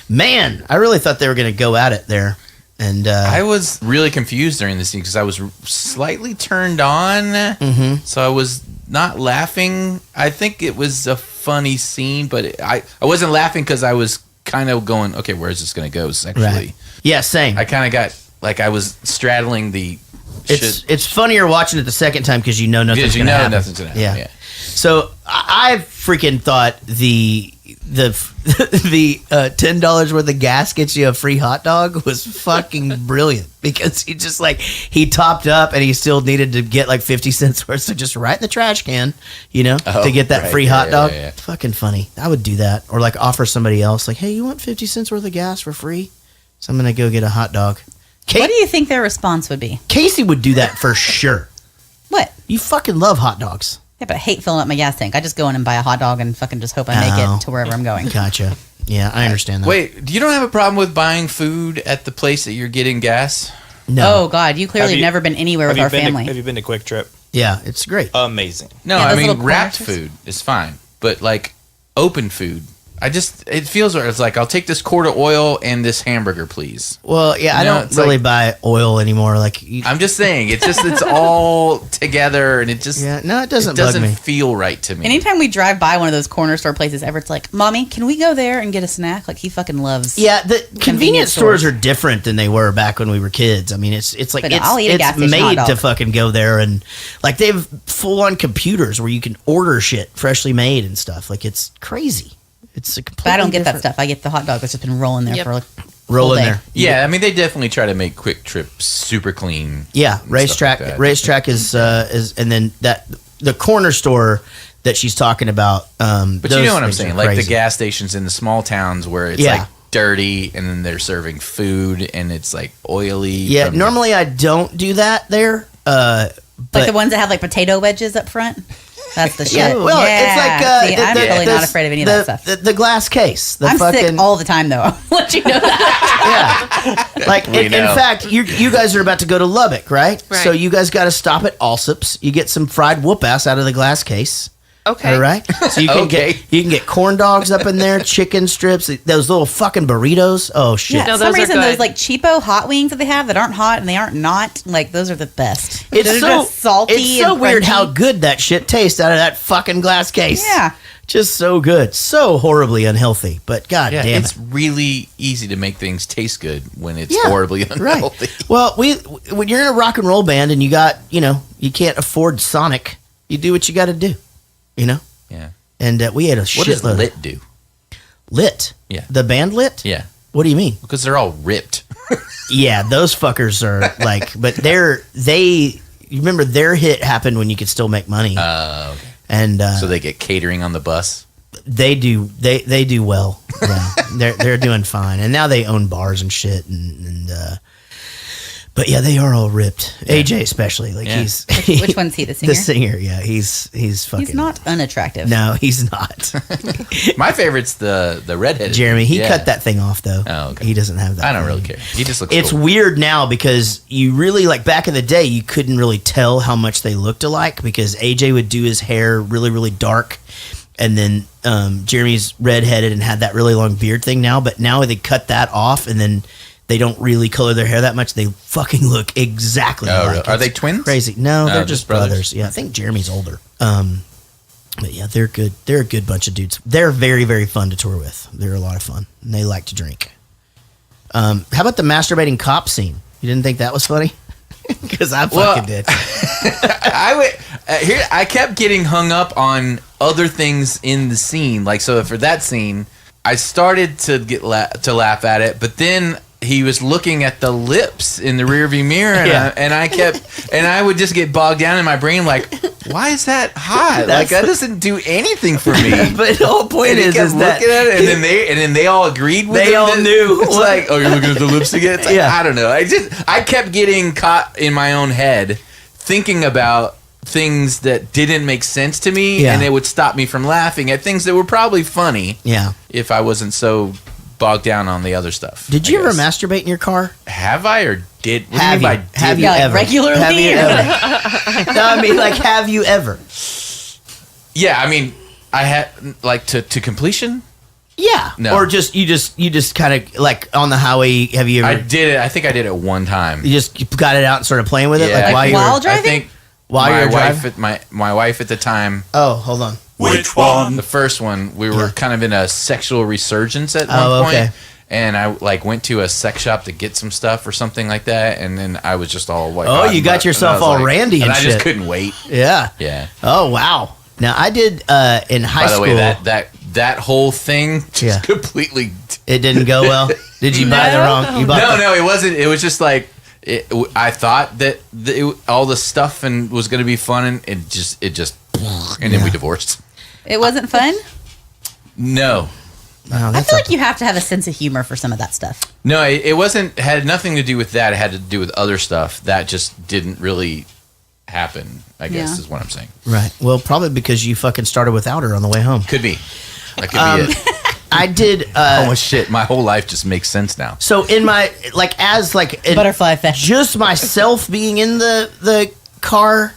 Man, I really thought they were going to go at it there. And I was really confused during this scene because I was slightly turned on. Mhm. So I was not laughing. I think it was a funny scene, but I wasn't laughing because I was kind of going, okay, where is this going to go sexually? Right. Yeah, same. I kind of got, like, I was straddling the shit. It's funnier watching it the second time because you know nothing's Because you going to know happen. nothing's going to happen. Yeah. So I freaking thought the $10 worth of gas gets you a free hot dog was fucking brilliant because he topped up and he still needed to get like 50 cents worth, so just right in the trash can, to get that free hot dog. Yeah. Fucking funny. I would do that, or like offer somebody else like, hey, you want 50 cents worth of gas for free? So I'm gonna go get a hot dog. What do you think their response would be? Casey would do that for sure. What? You fucking love hot dogs. Yeah, but I hate filling up my gas tank. I just go in and buy a hot dog and fucking just hope I make Oh. it to wherever I'm going. Gotcha. Yeah, I understand that. Wait, you don't have a problem with buying food at the place that you're getting gas? No. Oh, God. You clearly have never been anywhere with our family. Have you been to Quick Trip? Yeah, it's great. Amazing. No, Yeah, I those mean, little wrapped corners. food is fine, but like open food, it feels it's like, I'll take this quart of oil and this hamburger, please. Well, yeah, I don't it's really like- buy oil anymore. Like, I'm just saying, it's all together, and it just it doesn't bug me. feel right to me. Anytime we drive by one of those corner store places, Everett's like, Mommy, can we go there and get a snack? Like, he fucking loves. Yeah, the convenience stores are different than they were back when we were kids. I mean, it's like But I'll eat a gas it's station hot made to dog. fucking go there, and like they have full on computers where you can order shit freshly made and stuff. Like, it's crazy. It's a completely But I don't get that different- stuff. I get the hot dog that's just been rolling there for like Roll in day. there. Yeah, I mean, they definitely try to make Quick Trip super clean. Yeah, and racetrack. stuff like that. Racetrack is, and then the corner store that she's talking about. But you know what I'm saying? Like the gas stations in the small towns where it's like dirty, and then they're serving food, and it's like oily. Yeah, normally I don't do that there. Like the ones that have like potato wedges up front. That's the shit. Yeah, well, it's like See, I'm really not afraid of any of that stuff. The glass case. I'm sick all the time, though. I'll let you know that. Yeah. Like, in fact, you guys are about to go to Lubbock, right? So you guys got to stop at Allsup's. You get some fried whoop ass out of the glass case. Okay. All right. So you can get corn dogs up in there, chicken strips, those little fucking burritos. Oh shit! Yeah, for some reason, those like cheapo hot wings that they have that aren't hot and they aren't not like those are the best. It's They're so just salty. It's so and weird crunchy. how good that shit tastes out of that fucking glass case. Yeah. Just so good, so horribly unhealthy. But god damn it's it, really easy to make things taste good when it's horribly unhealthy. Right. Well, when you're in a rock and roll band and you got you can't afford Sonic, you do what you got to do. Yeah. And we had a shitload. What does Lit do? Lit? Yeah. The band Lit? Yeah. What do you mean? Because they're all ripped. Yeah, those fuckers are like, but you remember their hit happened when you could still make money. Okay. And so they get catering on the bus. They do. They do well. Yeah. they're doing fine, and now they own bars and shit. But yeah, they are all ripped. Yeah. AJ especially, like he's which one's he? The singer. The singer, yeah, he's fucking. He's not unattractive. No, he's not. My favorite's the redheaded. Jeremy, he cut that thing off though. Oh, okay. He doesn't have that. I don't really care. He just looks. It's cool. weird now because you really like back in the day, you couldn't really tell how much they looked alike because AJ would do his hair really, really dark, and then Jeremy's redheaded and had that really long beard thing now. But now they cut that off and then. They don't really color their hair that much. They fucking look exactly alike. Really? Are they twins? Crazy. No, they're just brothers. Yeah, I think Jeremy's older. But yeah, they're good. They're a good bunch of dudes. They're very, very fun to tour with. They're a lot of fun. And they like to drink. How about the masturbating cop scene? You didn't think that was funny? Because I fucking did. I kept getting hung up on other things in the scene. Like, so for that scene, I started to to laugh at it, but then he was looking at the lips in the rearview mirror, and I would just get bogged down in my brain, like, why is that hot? Like that doesn't do anything for me. But the whole point is that looking at it, and then they all agreed with they all knew. It's like, oh, you're looking at the lips again. It's like, I don't know. I kept getting caught in my own head, thinking about things that didn't make sense to me, and it would stop me from laughing at things that were probably funny. Yeah, if I wasn't so bogged down on the the stuff. Did you ever masturbate in your car? Have I or did? What have do you you? mean by Have did? you ever? Regularly? Have you ever? No, I mean like, have you ever? Yeah, I mean, I had like to completion. Yeah, no. Or you just kind of like on the highway. Have you ever? I did it. I think I did it one time. You just got it out and started playing with it, Yeah, like while driving. I think while my you were wife driving. at my wife at the time. Oh, hold on. Which one? The first one. We were kind of in a sexual resurgence at one point. Okay. And I like went to a sex shop to get some stuff or something like that, and then I was just all like, Oh, you got yourself all randy and I shit. just couldn't wait. Yeah. Yeah. Oh wow. Now I did in high school. By the way, that whole thing just completely. It didn't go well. Did you buy the wrong? You bought No, it wasn't. It was just like I thought that all the stuff and was going to be fun, and it just and then we divorced. It wasn't fun. No. Wow, I feel like you have to have a sense of humor for some of that stuff. No, it wasn't. Had nothing to do with that. It had to do with other stuff that just didn't really happen. I guess is what I'm saying. Right. Well, probably because you fucking started without her on the way home. Could be. That could be it. I did. Oh shit! My whole life just makes sense now. So in my butterfly effect, just myself being in the car.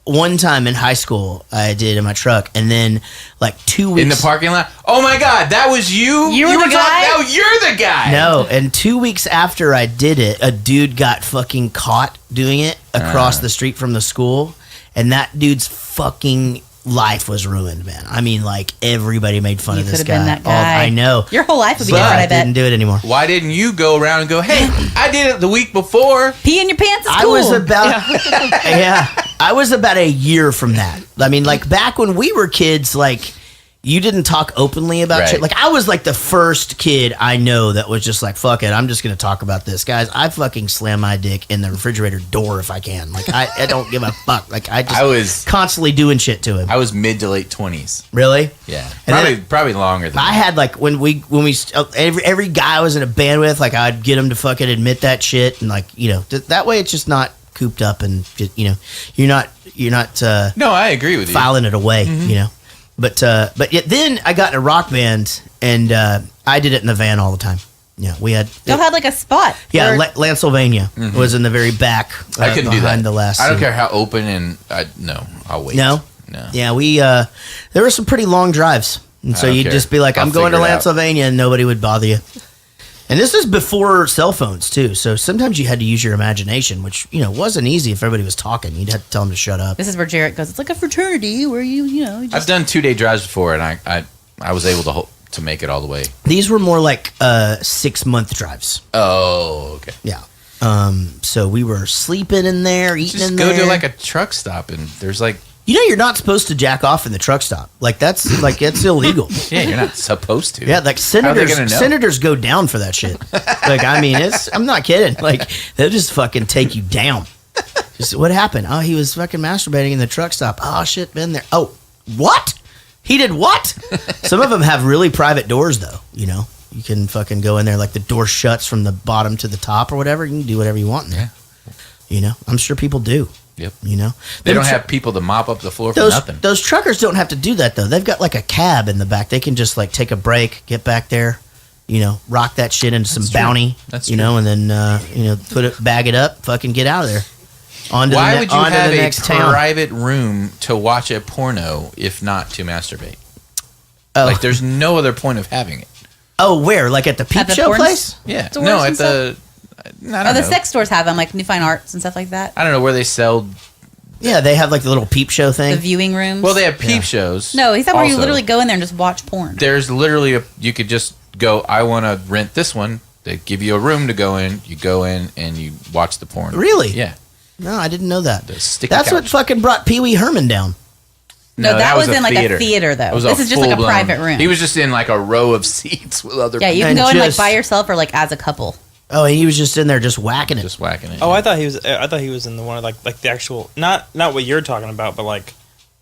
One time in high school, I did in my truck, and then like 2 weeks in the parking lot. Oh my god, that was you! You were the guy? Now you're the guy! No, and 2 weeks after I did it, a dude got fucking caught doing it across the street from the school, and that dude's fucking life was ruined, man. I mean, like, everybody made fun of this could guy. have been that guy. I know. Your whole life would be But different, I I bet. didn't do it anymore. Why didn't you go around and go, hey, I did it the week before? Pee in your pants is I cool. was about I was about a year from that. I mean, like back when we were kids, like you didn't talk openly about shit. Like, I was like the first kid I know that was just like, fuck it, I'm just going to talk about this. Guys, I fucking slam my dick in the refrigerator door if I can. Like, I don't give a fuck. Like, I was constantly doing shit to him. I was mid to late 20s. Really? Yeah. And Probably longer than I that. had, like, when we every guy I was in a band with, like, I'd get him to fucking admit that shit. And, like, you know, that way it's just not cooped up and, you know, you're not no, I agree with you. Filing it away, you know. But yet then I got in a rock band and I did it in the van all the time. Yeah, we had. Y'all had like a spot. Yeah, Lansylvania was in the very back. I couldn't do that. The last. I don't care how open and no, I'll wait. No. Yeah, we there were some pretty long drives, and so you'd just be like, "I'm going to Lansylvania," and nobody would bother you. And this is before cell phones too, so sometimes you had to use your imagination, which wasn't easy if everybody was talking. You'd have to tell them to shut up. This is where Jarrett goes. It's like a fraternity where you know. I've done 2-day drives before, and I was able to make it all the way. These were more like 6-month drives. Oh, okay. Yeah. So we were sleeping in there, eating Just in go there. to like a truck stop, and there's like. You're not supposed to jack off in the truck stop. Like that's illegal. Yeah, you're not supposed to. Yeah, like senators go down for that shit. Like, I mean, I'm not kidding. Like, they'll just fucking take you down. Just, what happened? Oh, he was fucking masturbating in the truck stop. Oh shit, been there. Oh, what? He did what? Some of them have really private doors though. You can fucking go in there, like the door shuts from the bottom to the top or whatever. You can do whatever you want in there. Yeah. I'm sure people do. Yep. They don't have people to mop up the floor for nothing. Those truckers don't have to do that though. They've got like a cab in the back. They can just like take a break, get back there, rock that shit into some bounty, That's and then bag it up, fucking get out of there. Why would you have a next town. private room to watch a porno if not to masturbate? Oh. Like, there's no other point of having it. Oh, where? Like at the peep show place? Yeah. Stores No, and at the. I don't the know. sex stores have them, like New Fine Arts and stuff like that. I don't know where they sell. Yeah, they have like the little peep show thing. The viewing rooms. Well, they have peep shows. No, he's not where you also. literally go in there and just watch porn. There's literally you could just go. I want to rent this one. They give you a room to go in. You go in and you watch the porn. Really? Yeah. No, I didn't know that. Sticky That's what couch. fucking brought Pee Wee Herman down. No, that was in like a theater though. It was This is just like a full-blown- private room. He was just in like a row of seats with other. Yeah, you people. can go in like by yourself or like as a couple. Oh, he was just in there just whacking it. Just whacking it. Oh, I thought he was in the one like the actual not what you're talking about, but like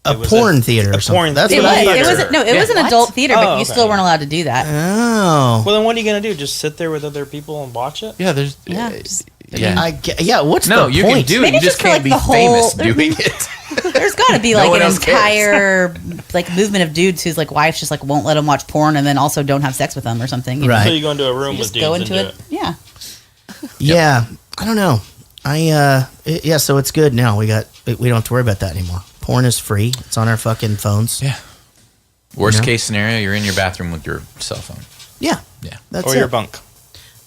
a porn theater or something. That's It what I was. thought. It was an adult theater, but you okay. still weren't allowed to do that. Oh. Well, then what are you gonna do? Just sit there with other people and watch it? Yeah, there's. What's No, the you point? can do it. Maybe You just just for, can't like, be the whole- famous doing it. There's got to be No like one an else cares. entire like movement of dudes whose like wives just like won't let them watch porn and then also don't have sex with them or something. Right. So you go into a room You with just dudes go and into do it. Yeah. Yeah, I don't know. So it's good now. We don't have to worry about that anymore. Porn is free. It's on our fucking phones. Yeah. Worst case scenario, you're in your bathroom with your cell phone. Yeah. Yeah. That's or it. your bunk.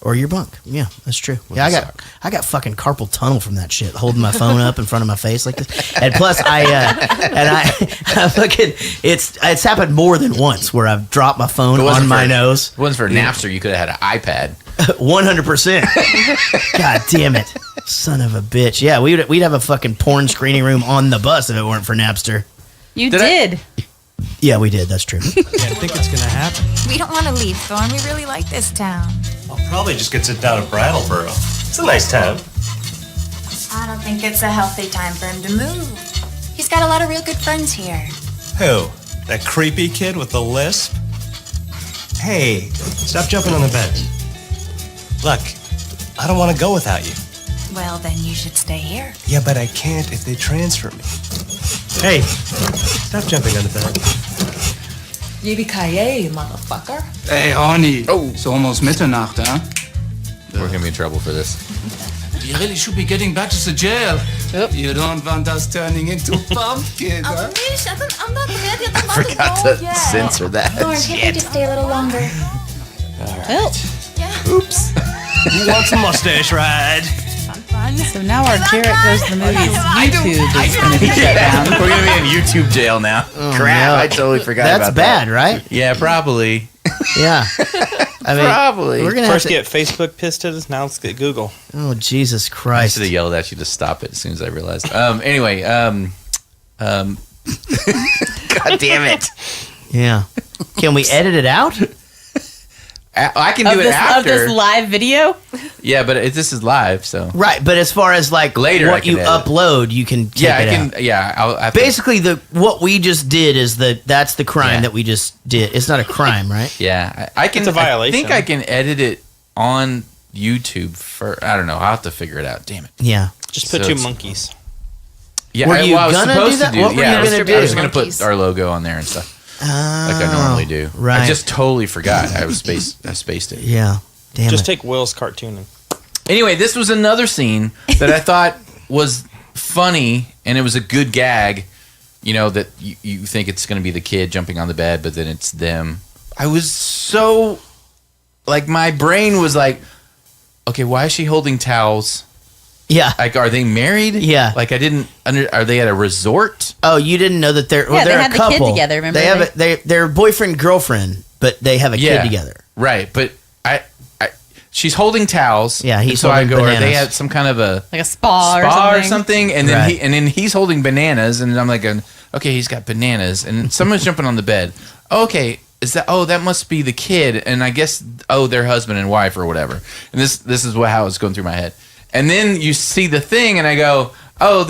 Or your bunk. Yeah, that's true. With Yeah, a I got fucking carpal tunnel from that shit. Holding my phone up in front of my face like this. And plus I fucking it's happened more than once where I've dropped my phone on my nose. If it wasn't for Napster, you could have had an iPad. 100%. God damn it. Son of a bitch. Yeah, we'd have a fucking porn screening room on the bus if it weren't for Napster. You did. Yeah, we did. That's true. I think it's gonna happen. We don't want to leave, Thorn. We really like this town. I'll probably just get sit down at Brattleboro. It's a nice town. I don't think it's a healthy time for him to move. He's got a lot of real good friends here. Who? That creepy kid with the lisp? Hey, stop jumping on the bed. Look, I don't want to go without you. Well, then you should stay here. Yeah, but I can't if they transfer me. Hey, stop jumping on the bed. Yippee-ki-yay, motherfucker. Hey, honey. Oh. It's almost Mitternacht, huh? We're gonna be in trouble for this. You really should be getting back to the jail. You don't want us turning into pumpkins, huh? I'm not ready. I forgot to censor that. Thorn, can't we just stay a little longer? Oops. Who wants a mustache ride? So now our Jarrett Goes to the Movies YouTube is going to be shut down. We're gonna be in YouTube jail now. Crap! no. I totally forgot That's about bad, that. right? Yeah, probably. Yeah. I mean, Probably. We're gonna First have to, get Facebook pissed at us, now let's get Google. Oh, Jesus I Christ. should have yelled at you to stop it as soon as I realized. Anyway, God damn it. Yeah. Can we edit it out? I can do it Of after. this live video? Yeah, but this is live, so Right, but as far as like later what you upload, you can take yeah, I it can. out. Yeah, I'll have to- Basically, what we just did is that's the crime that we just did. It's not a crime, right? Yeah, I can. It's a violation. I think I can edit it on YouTube for. I don't know. I'll have to figure it out. Damn it. Yeah. Just put So two it's- monkeys. Yeah, Were you I was gonna supposed do that? to do. What were Yeah, you I was, gonna I do? was gonna Monkeys. put our logo on there and stuff like I Oh, normally do. right. I just totally forgot. I spaced it. Yeah. Damn Just it. take Will's cartooning. Anyway, this was another scene that I thought was funny, and it was a good gag. You know, that you think it's going to be the kid jumping on the bed, but then it's them. I was so, like, my brain was like, okay, why is she holding towels? Yeah. Like, are they married? Yeah. Like, I didn't are they at a resort? Oh, you didn't know that they're Yeah, they they're had a the kid couple. together, remember? They have they're boyfriend girlfriend, but they have a kid together. Right, but she's holding towels. Yeah, he's and so holding I go, are they bananas. at some kind of a Like a spa or or something? And then Right. then he's holding bananas, and I'm like, okay, he's got bananas, and someone's jumping on the bed. Okay, is that? Oh, that must be the kid, and I guess they're husband and wife or whatever. And this is how it's going through my head. And then you see the thing, and I go, oh,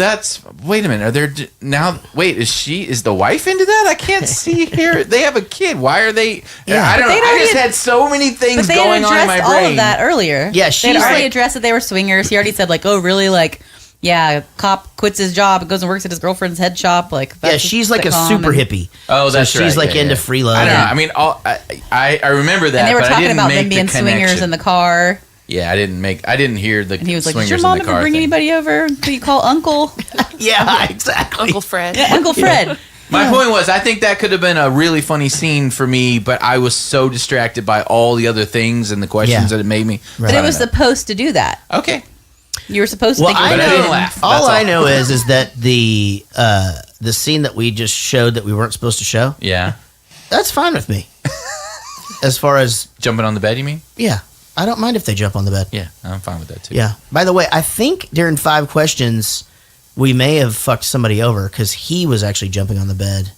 wait a minute, is the wife into that? I can't see here. They have a kid. Why are they? Yeah. I don't know. But they'd I just already- had so many things But they going had on in addressed my brain. all of that earlier. Yeah, They'd she's already like- addressed that they were swingers. He already said, like, oh, really? Like, yeah, cop quits his job and goes and works at his girlfriend's head shop. Like, Yeah, that's she's like a sitcom, super and- hippie. Oh, that's so right. she's like Yeah, into yeah. free love. I don't know. I mean, I remember that, And they were but I talking didn't about make them being the swingers connection. in the car. Yeah, I didn't hear the And he was like, swingers did your mom in the ever car bring thing. anybody over that you call Uncle? Yeah, exactly. Uncle Fred. Yeah, Uncle Fred. My point was, I think that could have been a really funny scene for me, but I was so distracted by all the other things and the questions that it made me. But it was supposed to do that. Okay. You were supposed to Well, think I it was know. good. laugh. All That's I all. know is that the scene that we just showed that we weren't supposed to show. Yeah. That's fine with me. As far as jumping on the bed, you mean? Yeah, I don't mind if they jump on the bed. Yeah, I'm fine with that too. Yeah. By the way, I think during 5 questions, we may have fucked somebody over because he was actually jumping on the bed.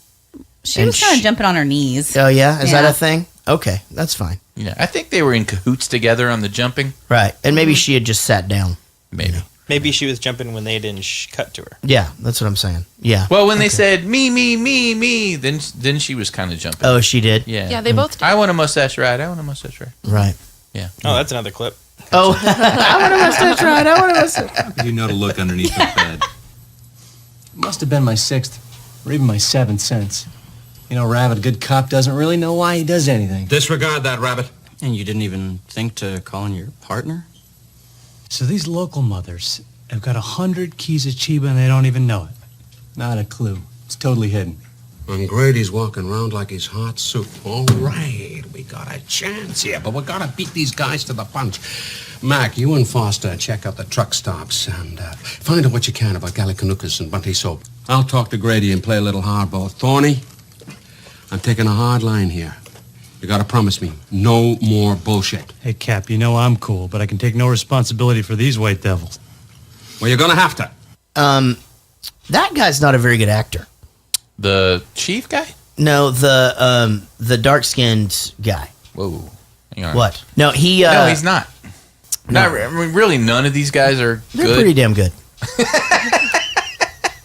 She was kind of jumping on her knees. Oh yeah, is that Yeah. a thing? Okay, that's fine. Yeah, I think they were in cahoots together on the jumping. Right, and maybe she had just sat down. Maybe. Maybe she was jumping when they didn't cut to her. Yeah, that's what I'm saying. Yeah. Well, when they said me, then she was kind of jumping. Oh, she did. Yeah. Yeah, they both did. I want a mustache ride. I want a mustache ride. Right. Yeah. Oh, that's another clip. Oh, I want a mustache ride. I want a mustache. You know to look underneath the bed. Must have been my 6th or even my 7th sense. You know, Rabbit, a good cop doesn't really know why he does anything. Disregard that, Rabbit. And you didn't even think to call in your partner? So these local mothers have got 100 keys of Chiba and they don't even know it. Not a clue. It's totally hidden. And Grady's walking around like he's hot soup. All right, we got a chance here, but we gotta beat these guys to the punch. Mac, you and Foster check out the truck stops and find out what you can about Gallicanucas and Bunty Soap. I'll talk to Grady and play a little hardball. Thorny, I'm taking a hard line here. You gotta promise me, no more bullshit. Hey, Cap, you know I'm cool, but I can take no responsibility for these white devils. Well, you're gonna have to. That guy's not a very good actor. The chief guy? No, the dark-skinned guy. Whoa. Hang on. What? No, he. No, he's not. no. Not I mean, really, none of these guys are They're good. pretty damn good.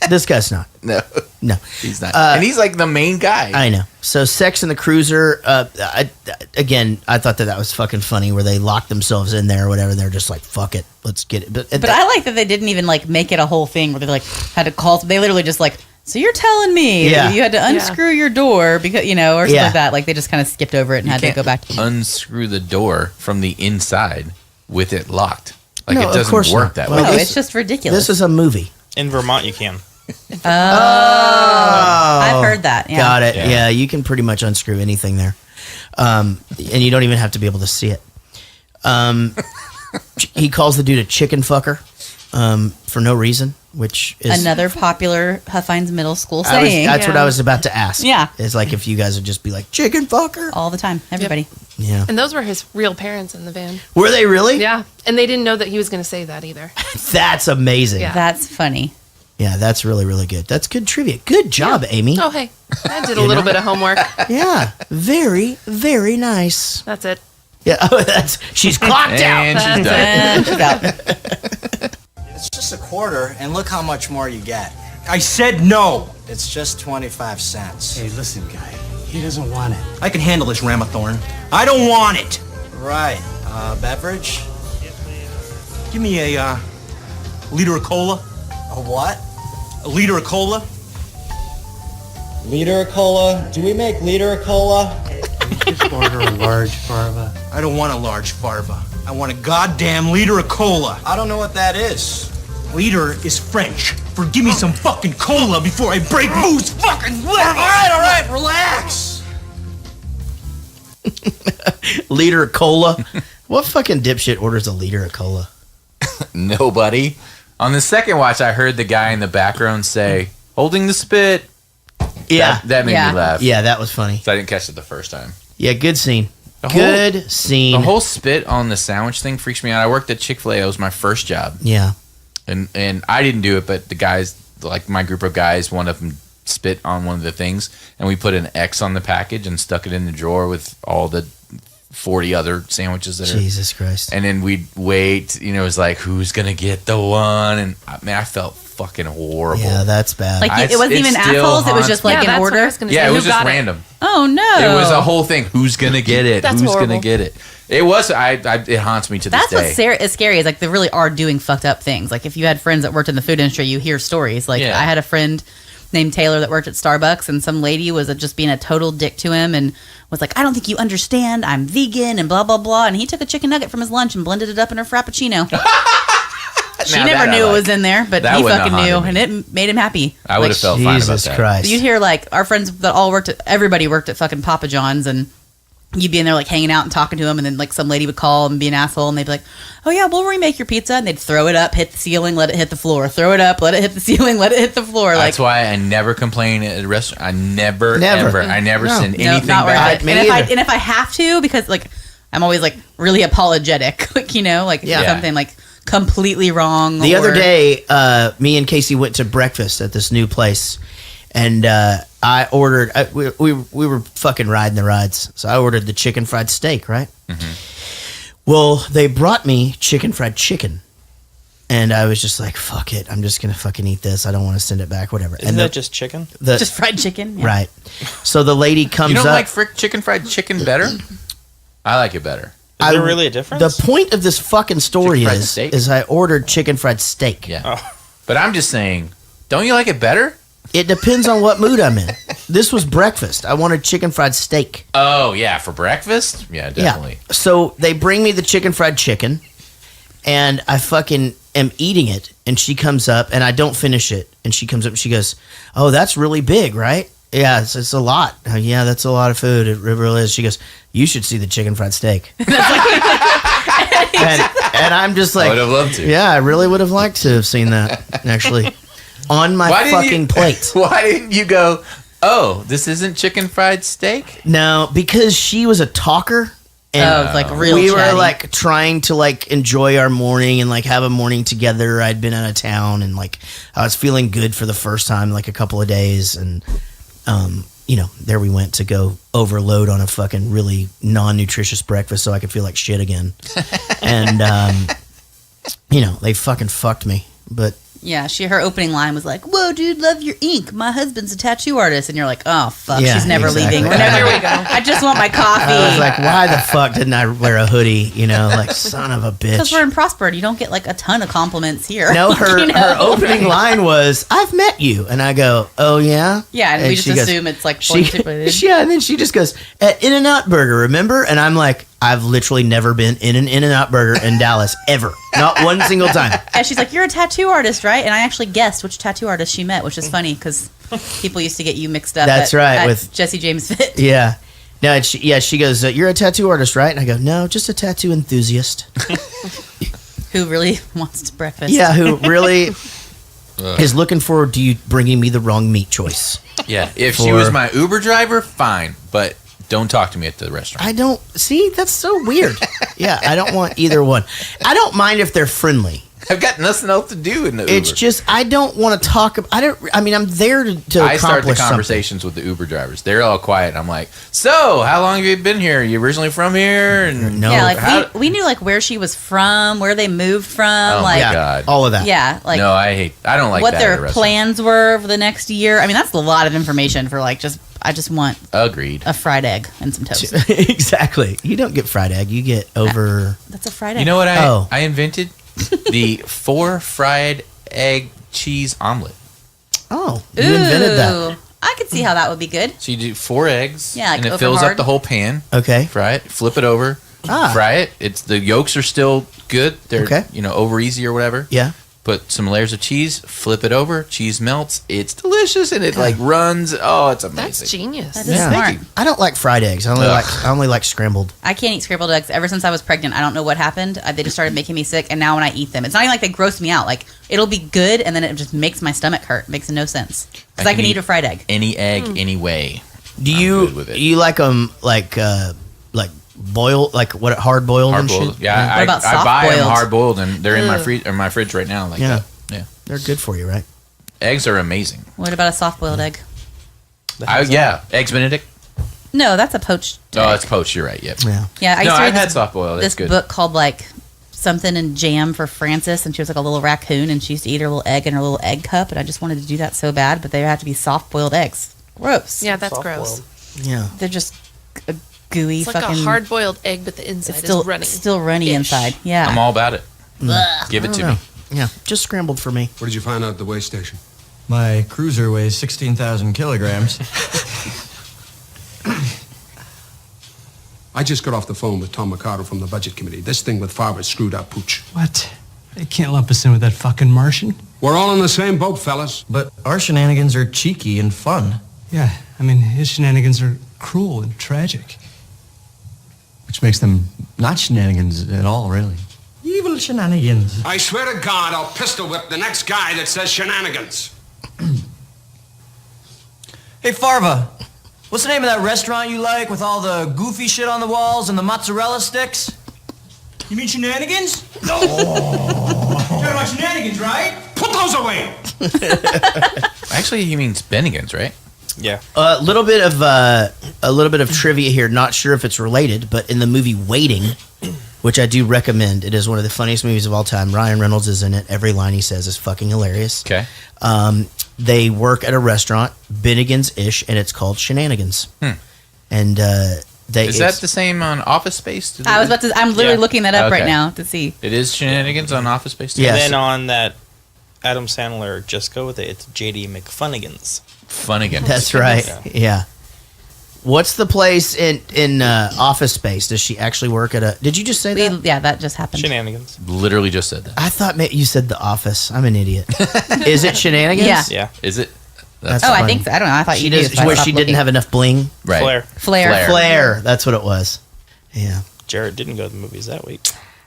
This guy's not. No, he's not. Uh, and he's like the main guy. I know. So, Sex in the Cruiser. I thought that was fucking funny, where they locked themselves in there or whatever. They're just like, "Fuck it, let's get it." But I like that they didn't even like make it a whole thing where they like had to call. They literally just like, so you're telling me Yeah. you had to unscrew your door because or something Yeah. like that. Like they just kind of skipped over it and You had to can't go back. unscrew the door from the inside with it locked. Like No, it of doesn't course work not. that Well, way. No, this- it's just ridiculous. This is a movie. In Vermont, you can. Oh, I've heard that. Yeah. Got it. Yeah. Yeah, you can pretty much unscrew anything there, and you don't even have to be able to see it. He calls the dude a chicken fucker for no reason, which is Another popular Huffines Middle School I was- saying. that's what I was about to ask. Yeah. It's like if you guys would just be like chicken fucker all the time, everybody. Yeah. And those were his real parents in the van. Were they really? Yeah. And they didn't know that he was going to say that either. That's amazing. Yeah. That's funny. Yeah, that's really, really good. That's good trivia. Good job, Amy. Oh, hey. I did a little bit of homework. Yeah, very, very nice. That's it. Yeah, she's clocked out. And she's done. It's just a quarter, and look how much more you get. I said no. It's just 25 cents. Hey, listen, guy. He doesn't want it. I can handle this, Ramathorn. I don't want it. Right. Beverage? Give me a liter of cola. A what? A liter of cola. Liter of cola? Do we make liter of cola? Just order a large farva. I don't want a large farva. I want a goddamn liter of cola. I don't know what that is. Liter is French for give me some fucking cola before I break Moo's fucking leg. All right, relax. Liter of cola. What fucking dipshit orders a liter of cola? Nobody. On the second watch, I heard the guy in the background say, "Holding the spit." Yeah. That made me laugh. Yeah, that was funny. So I didn't catch it the first time. Yeah, good scene. Good scene. The whole spit on the sandwich thing freaks me out. I worked at Chick-fil-A. It was my first job. Yeah. And I didn't do it, but the guys, like my group of guys, one of them spit on one of the things, and we put an X on the package and stuck it in the drawer with all the 40 other sandwiches that Jesus Christ. And then we'd wait, it was like, who's going to get the one? And man, I felt fucking horrible. Yeah, that's bad. Like, it wasn't even assholes, it was just like an order? Yeah, it was just random. Oh, no. It was a whole thing. Who's going to get it? That's Who's going horrible. to get it? It was, it haunts me to this That's day. what's scary is like they really are doing fucked up things. Like if you had friends that worked in the food industry, you hear stories. Like Yeah. I had a friend named Taylor that worked at Starbucks, and some lady was just being a total dick to him and was like, "I don't think you understand. I'm vegan and blah blah blah." And he took a chicken nugget from his lunch and blended it up in her frappuccino. She Now never that I knew like. it was in there, but That he wouldn't fucking have knew, haunted and it made him happy. I would have felt fine about Jesus that. Christ. You'd hear like our friends that all worked at, everybody worked at fucking Papa John's, and you'd be in there like hanging out and talking to them, and then like some lady would call and be an asshole, and they'd be like, "Oh yeah, we'll remake your pizza," and they'd throw it up, hit the ceiling, let it hit the floor, throw it up, let it hit the ceiling, let it hit the floor. Like That's why I never complain at a restaurant. I never. Never. I never No. send no, anything not worth back. it. And if I have to, because like I'm always like really apologetic, like like if Yeah. something like completely wrong. The other or- day, me and Casey went to breakfast at this new place, and I ordered. We were fucking riding the rides, so I ordered the chicken fried steak, right? Well, they brought me chicken fried chicken, and I was just like, "Fuck it, I'm just gonna fucking eat this. I don't want to send it back, whatever." Isn't and that just chicken? just fried chicken, yeah. Right. So the lady comes You don't up. like chicken fried chicken better? I like it better. Is there really a difference? The point of this fucking story Chicken fried is steak? I ordered chicken fried steak. Yeah. But I'm just saying, don't you like it better? It depends on what mood I'm in. This was breakfast. I wanted chicken fried steak. Oh yeah, for breakfast? Yeah, definitely. Yeah. So they bring me the chicken fried chicken, and I fucking am eating it. And she comes up, and I don't finish it. And she comes up, and she goes, "Oh, that's really big, right?" Yeah, it's a lot. Yeah, that's a lot of food. It really is. She goes, "You should see the chicken fried steak." and I'm just like, I would have loved to. Yeah, I really would have liked to have seen that, actually. On my fucking plate. Why didn't you go, "Oh, this isn't chicken fried steak"? No, because she was a talker. And Oh, like real we were chatty. like trying to like enjoy our morning and like have a morning together. I'd been out of town and like I was feeling good for the first time like a couple of days, and there we went to go overload on a fucking really non-nutritious breakfast so I could feel like shit again. And they fucking fucked me. But Yeah, her opening line was like, "Whoa, dude, love your ink. My husband's a tattoo artist," and you're like, "Oh fuck, Yeah, she's never exactly. leaving. Here we go. I just want my coffee." I was like, why the fuck didn't I wear a hoodie? Like, son of a Because bitch. we're in Prosperity, you don't get like a ton of compliments here. No, her You know? her opening line was, "I've met you," and I go, "Oh yeah." Yeah, and we just she goes- assume it's like She, yeah, and then she just goes, "At In-N-Out Burger, remember?" And I'm like, I've literally never been in an In-N-Out Burger in Dallas ever, not one single time. And she's like, "You're a tattoo artist, right?" And I actually guessed which tattoo artist she met, which is funny because people used to get you mixed up. That's right, at with- Jesse James Fit. Yeah, no, and she goes, "You're a tattoo artist, right?" And I go, "No, just a tattoo enthusiast." Who really wants to breakfast? Yeah, who really is looking forward to you bringing me the wrong meat choice. Yeah, if she was my Uber driver, fine, but don't talk to me at the restaurant. I don't see. That's so weird. Yeah, I don't want either one. I don't mind if they're friendly. I've got nothing else to do in the Uber. It's just I don't want to talk. I'm there to I start the accomplish conversations with the Uber drivers. They're all quiet. I'm like, so how long have you been here? You originally from here? And no, yeah, like we knew like where she was from, where they moved from. Oh like, my God, all of that. Yeah, like no, I don't like what that their plans were for the next year. I mean, that's a lot of information for like I just want agreed a fried egg and some toast. Exactly. You don't get fried egg. You get over. That's a fried egg. You know what I invented? The 4 fried egg cheese omelet. Oh, you invented that. I could see how that would be good. So you do 4 eggs, Yeah, like and it over fills hard. up the whole pan. Okay. Fry it, flip it over, fry it. It's the yolks are still good. They're over easy or whatever. Yeah. Put some layers of cheese, flip it over, cheese melts. It's delicious, and it like runs. Oh, it's amazing. That's genius. That is smart. I don't like fried eggs. I only like scrambled. I can't eat scrambled eggs. Ever since I was pregnant, I don't know what happened. They just started making me sick, and now when I eat them, it's not even like they gross me out. Like it'll be good, and then it just makes my stomach hurt. It makes no sense because I can eat a fried egg. Any egg, any way. Do you like them like boiled, like what hard boiled and Hard-boiled. shit? Yeah, What about I buy them soft-boiled? hard boiled, and they're in my fridge right now. Like Yeah. that. Yeah, they're good for you, right? Eggs are amazing. What about a soft boiled egg? Eggs Benedict. No, that's a poached. Oh, it's poached. You're right. Yep. Yeah, I no, used to I've read had soft boiled. this That's good. book called like something in jam for Frances, and she was like a little raccoon, and she used to eat her little egg in her little egg cup, and I just wanted to do that so bad, but they have to be soft boiled eggs. Gross. Yeah, that's gross. Yeah, they're just a gooey It's like fucking a hard-boiled egg, but the inside still is runny. still runny inside. Yeah, I'm all about it. Ugh. Give it I to don't me. know. Yeah, just scrambled for me. What did you find out at the weigh station? My cruiser weighs 16,000 kilograms. I just got off the phone with Tom Mercado from the budget committee. This thing with Farber's screwed up, Pooch. What? They can't lump us in with that fucking Martian. We're all in the same boat, fellas. But our shenanigans are cheeky and fun. Yeah, I mean, his shenanigans are cruel and tragic. Which makes them not shenanigans at all, really. Evil shenanigans. I swear to God, I'll pistol whip the next guy that says shenanigans. Hey, Farva, what's the name of that restaurant you like with all the goofy shit on the walls and the mozzarella sticks? You mean shenanigans? No. You're talking about shenanigans, right? Put those away. Actually, he means Bennigan's, right? Yeah. A little bit of trivia here. Not sure if it's related, but in the movie Waiting, which I do recommend, it is one of the funniest movies of all time. Ryan Reynolds is in it. Every line he says is fucking hilarious. Okay. They work at a restaurant, Bennigan's-ish, and it's called Shenanigans. And Is that the same on Office Space? I was about to. I'm literally looking that up right Okay. now to see. It is Shenanigans on Office Space too? And then on that Adam Sandler, just go with it. It's JD McFunnigans. Funnigans. That's right. Yeah. What's the place in Office Space? Does she actually work at a? Did you just say that? Yeah, that just happened. Shenanigans. Literally just said that. I thought you said The Office. I'm an idiot. Is it Shenanigans? Yeah. Yeah. Is it? That's I funny. think so. I don't know. I thought She you did. does, where she didn't have enough bling. Right. Flair. That's what it was. Yeah. Jared didn't go to the movies that week.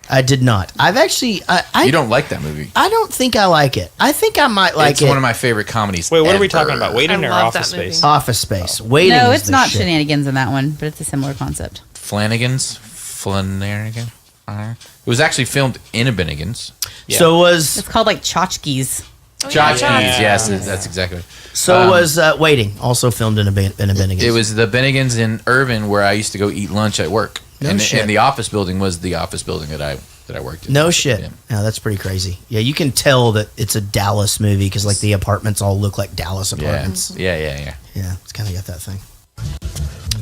I did not. I've actually. You don't like that movie? I don't think I like it. I think I might like It's it. one of my favorite comedies. Wait, what are we ever. talking about? Waiting I or love Office that movie. Space? Office Space. Waiting. No, is it's the not shit. shenanigans in that one, but it's a similar concept. Flanagan's? Flanagan? It was actually filmed in a Bennigan's. Yeah. So was It's called like tchotchkes. Tchotchkes, yes, that's exactly. So was Waiting, also filmed in a Bennigan's. It was the Bennigan's in Irvin where I used to go eat lunch at work. No shit. And the office building was the office building that I worked in. No shit. Yeah. No, that's pretty crazy. Yeah, you can tell that it's a Dallas movie because like the apartments all look like Dallas apartments. Yeah. Yeah, it's kind of got that thing.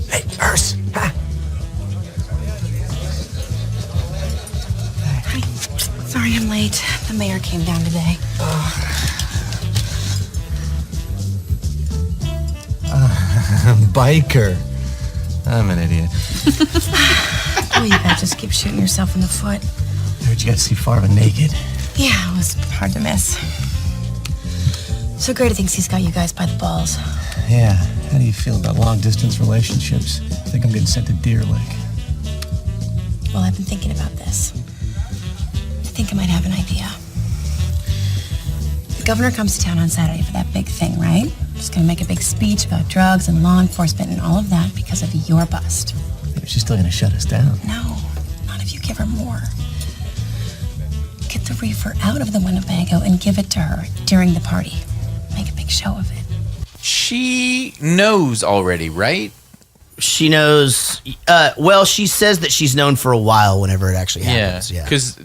Hey, Urs. Hi. Sorry I'm late. The mayor came down today. Biker. I'm an idiot. Oh, you gotta just keep shooting yourself in the foot. I heard you got to see Farva naked. Yeah, it was hard to miss. So Grady thinks he's got you guys by the balls. Yeah. How do you feel about long-distance relationships? I think I'm getting sent to Deer Lake. Well, I've been thinking about this. I think I might have an idea. The governor comes to town on Saturday for that big thing, right? He's gonna make a big speech about drugs and law enforcement and all of that because of your bust. She's still going to shut us down. No, not if you give her more. Get the reefer out of the Winnebago and give it to her during the party. Make a big show of it. She knows already, right? She knows. Well, she says that she's known for a while whenever it actually happens. Yeah. Because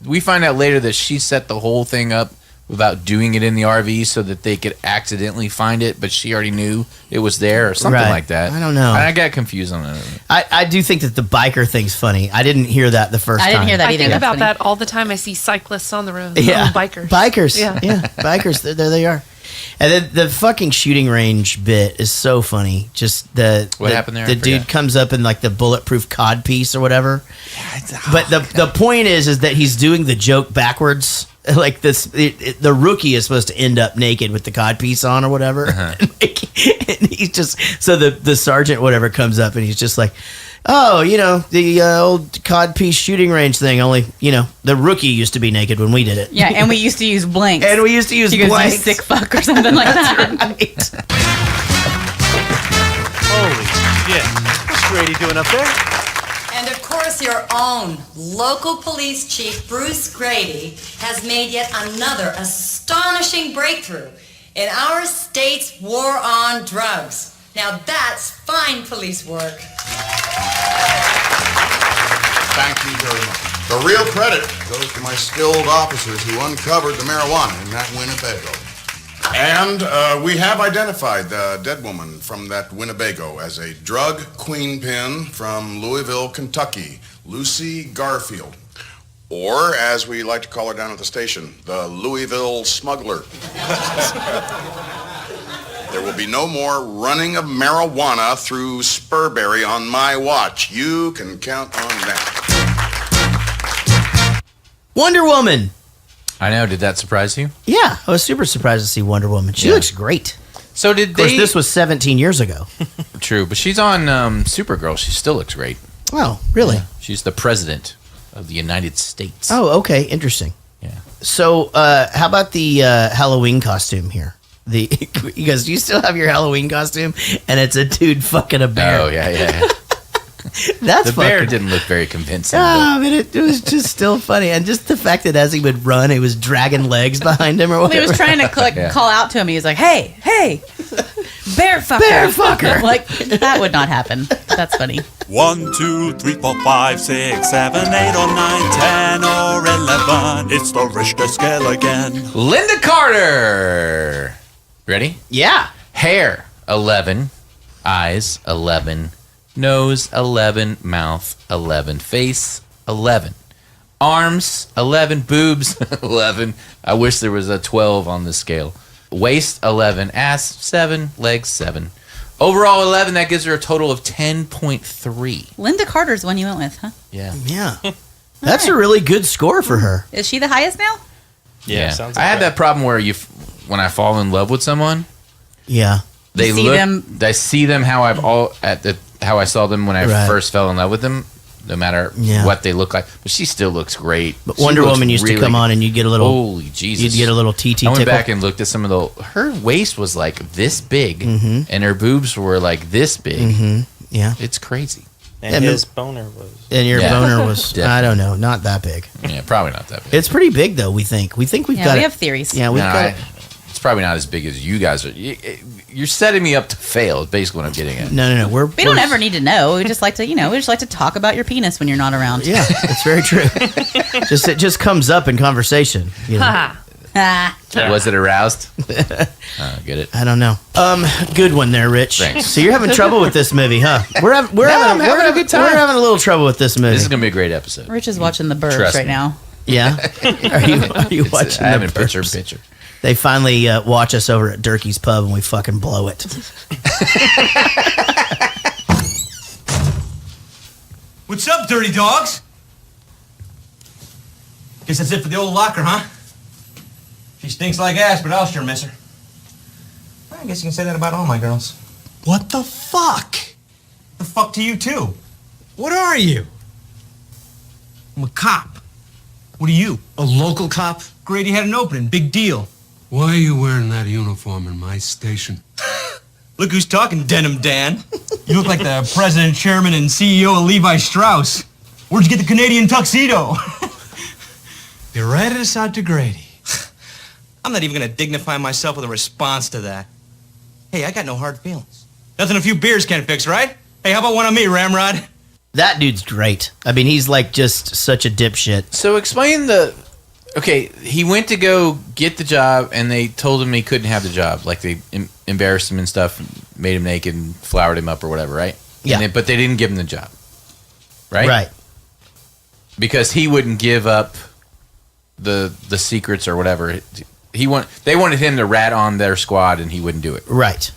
we find out later that she set the whole thing up without doing it in the RV so that they could accidentally find it, but she already knew it was there or something like that. I don't know. I got confused on that. I do think that the biker thing's funny. I didn't hear that the first time. I didn't hear that I either. think That's about funny. that all the time. I see cyclists on the road. Yeah. Bikers. Bikers. Yeah. Bikers. There they are. And then the fucking shooting range bit is so funny. Just what happened there? The dude comes up in like the bulletproof cod piece or whatever. But the point is that he's doing the joke backwards. Like this, the rookie is supposed to end up naked with the cod piece on or whatever. And he's just so the sergeant whatever comes up and he's just like, oh, the old cod piece shooting range thing. Only the rookie used to be naked when we did it. Yeah, and we used to use blanks. And we used to use You guys blanks. use sick fuck or something like that. Holy shit. What's Grady doing up there? And of course, your own local police chief, Bruce Grady, has made yet another astonishing breakthrough in our state's war on drugs. Now that's fine police work. Thank you very much. The real credit goes to my skilled officers who uncovered the marijuana in that Winnebago. And we have identified the dead woman from that Winnebago as a drug queenpin from Louisville, Kentucky, Lucy Garfield. Or, as we like to call her down at the station, the Louisville smuggler. There will be no more running of marijuana through Spurberry on my watch. You can count on that. Wonder Woman. I know. Did that surprise you? Yeah, I was super surprised to see Wonder Woman. She looks great. So did Of course, they? this was 17 years ago. True, but she's on Supergirl. She still looks great. Oh, really? Yeah. She's the president of the United States. Oh, okay, interesting. Yeah. So, how about the Halloween costume here? You guys, do you still have your Halloween costume? And it's a dude fucking a bear. Oh yeah. That's the bear fucking- didn't look very convincing. Oh, but it was just still funny, and just the fact that as he would run, he was dragging legs behind him or Well, whatever. he was trying to call out to him. He was like, "Hey, bear fucker!" Bear fucker. Like that would not happen. That's funny. 1, 2, 3, 4, 5, 6, 7, 8, or 9, 10, or 11. It's the Richter scale again. Linda Carter. Ready? Yeah. Hair 11, eyes 11, nose 11, mouth 11, face 11, arms 11, boobs 11. I wish there was a 12 on the scale. Waist 11, ass 7, legs 7. Overall 11. That gives her a total of 10.3. Linda Carter's the one you went with, huh? Yeah. Yeah. That's a really good score for her. Is she the highest now? Yeah. sounds I like had that problem where when I fall in love with someone, Yeah. they You see look. them- I see them how I saw them when I Right. first fell in love with them. No matter Yeah. what they look like, but she still looks great. But She Wonder looks Woman used to really- come on, and you'd get a little. Holy Jesus! You'd get a little TT I went tickle. back and looked at some of her waist was like this big, Mhm. and her boobs were like this big. Mhm. Yeah. It's crazy. And Yeah, his boner was. And your Yeah. boner was, Definitely. I don't know, not that big. Yeah, probably not that big. It's pretty big, though, we think. We think we've Yeah, got we it. have theories. Yeah, we've No, got it. it's probably not as big as you guys are. You're setting me up to fail. Is basically what I'm getting at. No. We don't ever need to know. We just like to, we just like to talk about your penis when you're not around. Yeah, it's very true. It just comes up in conversation. You know? Was it aroused? Get it? I don't know. Good one there, Rich. Thanks. So you're having trouble with this movie, huh? We're having I'm having a good time. We're having a little trouble with this movie. This is gonna be a great episode. Rich is watching The Burbs Trust right me. now. Yeah. Are you watching? I haven't The picture Burbs? picture. They finally watch us over at Durkee's Pub, and we fucking blow it. What's up, dirty dogs? Guess that's it for the old locker, huh? She stinks like ass, but I'll sure miss her. I guess you can say that about all my girls. What the fuck? The fuck to you, too. What are you? I'm a cop. What are you? A local cop? Grady had an opening. Big deal. Why are you wearing that uniform in my station? Look who's talking, Denim Dan. You look like the president, chairman, and CEO of Levi Strauss. Where'd you get the Canadian tuxedo? Be right at us out to Grady. I'm not even gonna dignify myself with a response to that. Hey, I got no hard feelings. Nothing a few beers can't fix, right? Hey, how about one on me, Ramrod? That dude's great. I mean, he's like just such a dipshit. So explain the... Okay, he went to go get the job, and they told him he couldn't have the job. Like, they embarrassed him and stuff, made him naked and flowered him up or whatever, right? Yeah. But they didn't give him the job. Right? Right. Because he wouldn't give up the secrets or whatever. They wanted him to rat on their squad, and he wouldn't do it. Right.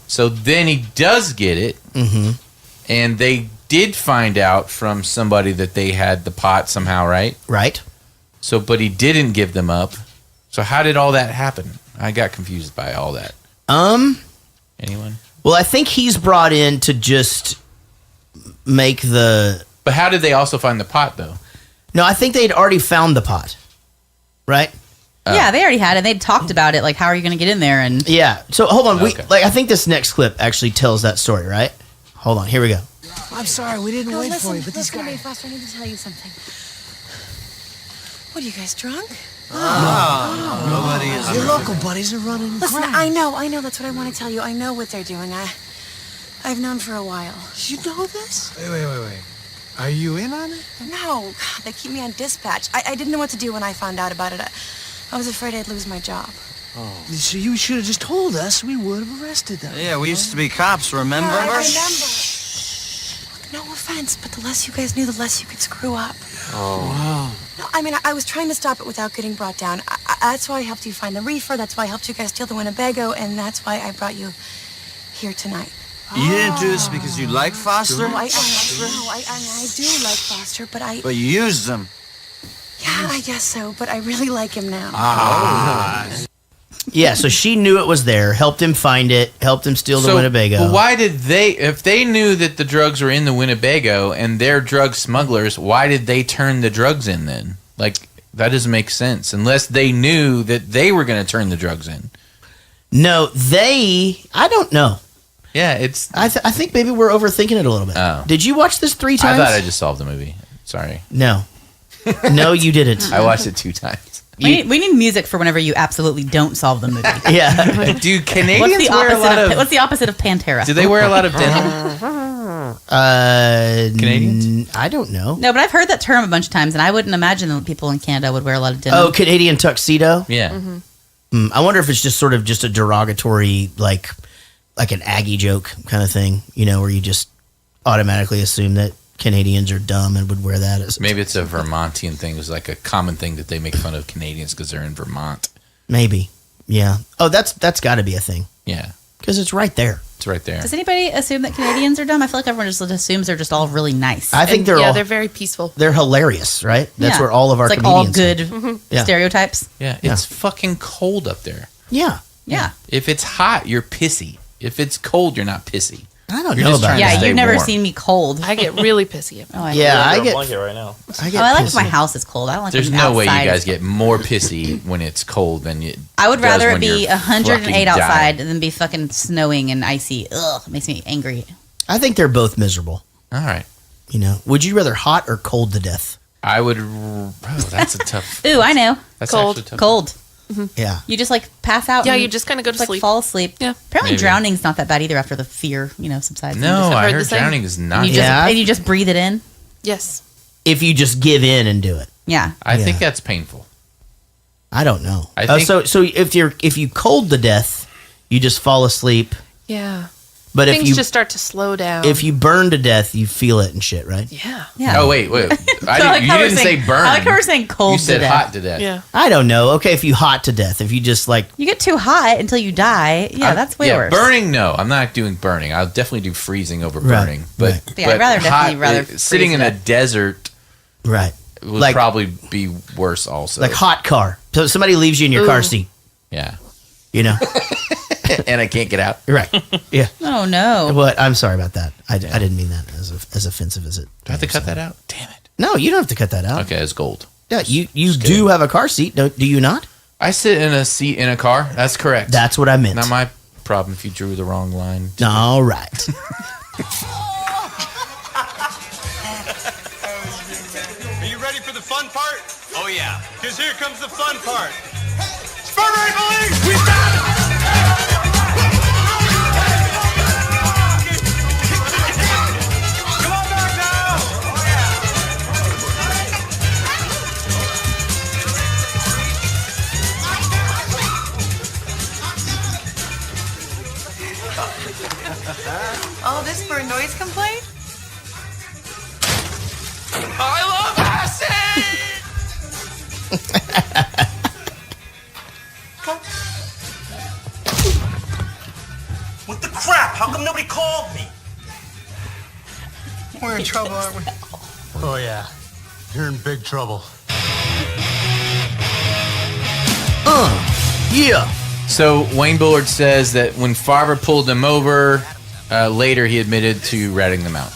So then he does get it, and they did find out from somebody that they had the pot somehow, right? Right. So, but he didn't give them up. So how did all that happen? I got confused by all that. Anyone? Well, I think he's brought in to just make the... But how did they also find the pot, though? No, I think they'd already found the pot. Right? Yeah, they already had it. They'd talked about it. Like, how are you going to get in there? And Yeah. So, hold on. I think this next clip actually tells that story, right? Hold on. Here we go. I'm sorry, we didn't wait for you, but these guys... Foster, I need to tell you something. What, are you guys drunk? Nobody is. Your local buddies are running Listen, crime. I know, that's what I want to tell you. I know what they're doing. I've known for a while. You know this? Wait. Are you in on it? No, they keep me on dispatch. I didn't know what to do when I found out about it. I was afraid I'd lose my job. Oh. So you should have just told us. We would have arrested them. Yeah, we used to be cops, remember? I remember. Look, no offense, but the less you guys knew, the less you could screw up. Oh. Wow. No, I mean, I was trying to stop it without getting brought down. That's why I helped you find the reefer. That's why I helped you guys steal the Winnebago. And that's why I brought you here tonight. You didn't do this because you like Foster? No, I do like Foster, but But you used them. Yeah, I guess so, but I really like him now. Yeah, so she knew it was there, helped him find it, helped him steal the Winnebago. But why did if they knew that the drugs were in the Winnebago and they're drug smugglers, why did they turn the drugs in then? Like, that doesn't make sense unless they knew that they were going to turn the drugs in. No, I don't know. Yeah, it's... I think maybe we're overthinking it a little bit. Oh. Did you watch this 3 times? I thought I just solved the movie. Sorry. No. No, you didn't. I watched it 2 times. we need music for whenever you absolutely don't solve the movie. Yeah. Do Canadians wear a lot of... What's the opposite of Pantera? Do they wear a lot of denim? Canadians? I don't know. No, but I've heard that term a bunch of times, and I wouldn't imagine that people in Canada would wear a lot of denim. Oh, Canadian tuxedo? Yeah. I wonder if it's just sort of just a derogatory, like an Aggie joke kind of thing, where you just automatically assume that Canadians are dumb and would wear that. Maybe it's a Vermontian thing. It's like a common thing that they make fun of Canadians because they're in Vermont. Maybe. Yeah. Oh, that's got to be a thing. Yeah. Because it's right there. It's right there. Does anybody assume that Canadians are dumb? I feel like everyone just assumes they're just all really nice. I think they're very peaceful. They're hilarious, right? That's Yeah. where all of our It's like comedians all good Yeah. stereotypes. Yeah, it's fucking cold up there. Yeah. Yeah. If it's hot, you're pissy. If it's cold, you're not pissy. I don't You're know just about trying to Yeah, stay you've never warm. seen me cold. I get really pissy. Oh, I Yeah, I I get. blanket right now. I get. I like pissy. my house is cold. I don't like There's when no way you outside guys is get more pissy when it's cold than you. I would does rather it when be you're 108 fucking outside dying. than be fucking snowing and icy. Ugh, it makes me angry. I think they're both miserable. All right. Would you rather hot or cold to death? I would. Oh, that's a tough. Ooh, I know. That's Cold. actually tough. Cold. Yeah. You just like pass out. Yeah, and you just kind of go to like sleep. fall asleep. Yeah. Apparently, Maybe. drowning's not that bad either after the fear, subsides. No, You just- I heard heard the same. drowning is not. and you just, Yeah. and you just breathe it in. Yes. If you just give in and do it. Yeah. I think Yeah. that's painful. I don't know. I think- so if you cold to death, you just fall asleep. Yeah. But Things if you just start to slow down. if you burn to death, you feel it and shit, right? Yeah. Yeah. Oh wait. So I You like how we're didn't say saying- burn. I like how we're saying cold You to said death. hot to death. Yeah. I don't know. Okay, if you hot to death, if you just like You get too hot until you die. Yeah, that's way worse. Burning, no, I'm not doing burning. I'll definitely do freezing over Right, burning. But, right. Yeah, I'd rather definitely sitting freeze in to a death. desert right, would Like- probably be worse. Also, like hot car. So somebody leaves you in your car seat, yeah, and I can't get out. right? Yeah. Oh no. What? I'm sorry about that. I didn't mean that as offensive as it. Do I have to cut that out? Damn it. No, you don't have to cut that out. Okay, it's gold. Yeah, you do have a car seat, do you not? I sit in a seat in a car. That's correct. That's what I meant. Not my problem if you drew the wrong line. All right. Are you ready for the fun part? Oh, yeah. yeah. Because here comes the fun part. Spurgery police! We got it! Come on back now! Oh, Oh, this for a noise complaint? I love acid! What the crap? How come nobody called me? We're in trouble, aren't we? Oh, yeah. You're in big trouble. Yeah. So Wayne Bullard says that when Farver pulled them over, later he admitted to ratting them out.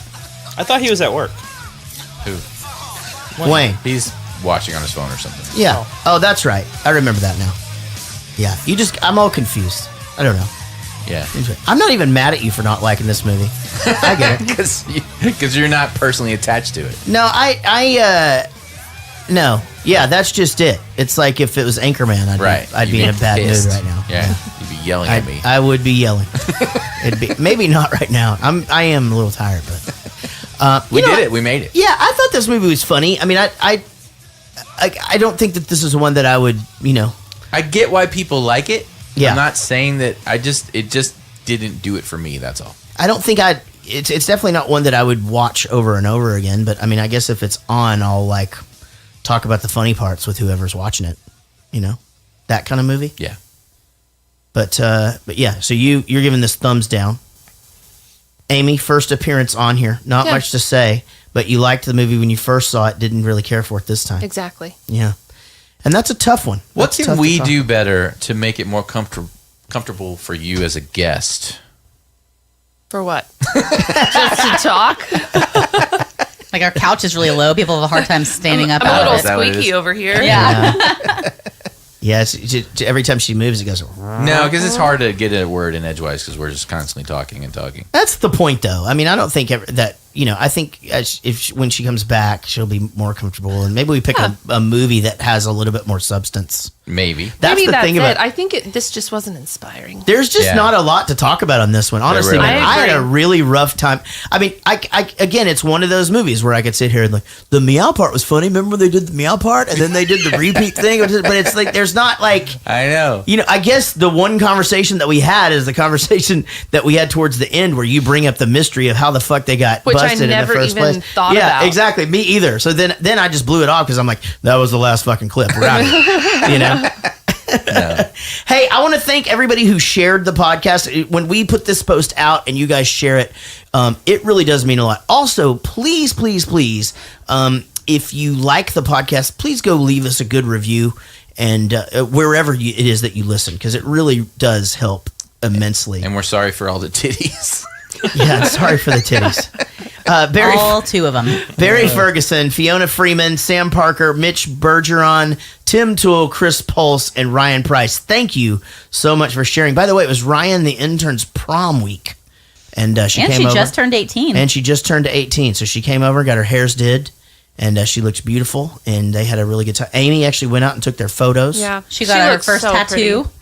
I thought he was at work. Who? Wayne. He's watching on his phone or something. Yeah. Oh, that's right. I remember that now. Yeah. I'm all confused. I don't know. Yeah. I'm not even mad at you for not liking this movie. I get it. Because you're not personally attached to it. No, no. Yeah, that's just it. It's like if it was Anchorman, I'd be in a bad pissed. mood right now. Yeah. You'd be yelling at me. I would be yelling. It'd be maybe not right now. I am a little tired, but we did it. We made it. Yeah, I thought this movie was funny. I mean, I don't think that this is one that I would, I get why people like it. Yeah. I'm not saying that it just didn't do it for me, that's all. I don't think it's definitely not one that I would watch over and over again, but I mean, I guess if it's on, I'll talk about the funny parts with whoever's watching it, that kind of movie. Yeah. But yeah, so you're giving this thumbs down. Amy, first appearance on here, not Yeah. much to say, but you liked the movie when you first saw it, didn't really care for it this time. Exactly. Yeah. And that's a tough one. What That's can tough to we talk do better to make it more comfortable for you as a guest? For what? Just to talk? Like our couch is really low. People have a hard time standing up. I'm a out little of it. squeaky over here. Yeah. Yeah, every time she moves, it goes. No, because it's hard to get a word in edgewise because we're just constantly talking and talking. That's the point, though. I mean, I don't think that I think when she comes back, she'll be more comfortable, and maybe we pick a movie that has a little bit more substance. Maybe Maybe the that's thing it. about. I think this just wasn't inspiring. There's just not a lot to talk about on this one. Honestly, really man, I had a really rough time. I mean, again, it's one of those movies where I could sit here and the meow part was funny. Remember when they did the meow part and then they did the repeat thing? But it's like there's not I know. I guess the one conversation that we had is the conversation that we had towards the end where you bring up the mystery of how the fuck they got Which I busted in the never first even place. thought yeah, about. exactly. Me either. So then I just blew it off because I'm like, that was the last fucking clip. We're out of here. Hey, I want to thank everybody who shared the podcast. When we put this post out and you guys share it, it really does mean a lot. Also, please, please, please, if you like the podcast, please go leave us a good review and wherever it is that you listen, because it really does help immensely. And we're sorry for all the titties. Yeah, sorry for the titties. All two of them. Barry Ferguson, Fiona Freeman, Sam Parker, Mitch Bergeron, Tim Toole, Chris Pulse, and Ryan Price. Thank you so much for sharing. By the way, it was Ryan the intern's prom week. And she came over. Just turned 18. And she just turned 18. So she came over, got her hairs did, and she looks beautiful. And they had a really good time. Amy actually went out and took their photos. Yeah. She got her looks first so tattoo. pretty.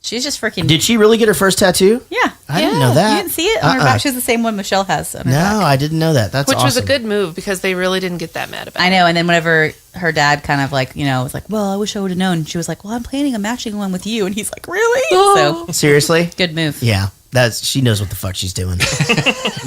She's just freaking. Did she really get her first tattoo? Yeah. I didn't know that. You didn't see it on her back? She has the same one Michelle has on her No, back. I didn't know that. That's Which awesome. was a good move because they really didn't get that mad about it. I know. And then whenever her dad kind of was like, well, I wish I would have known. She was like, well, I'm planning a matching one with you. And he's like, really? So Seriously? good move. Yeah. She knows what the fuck she's doing.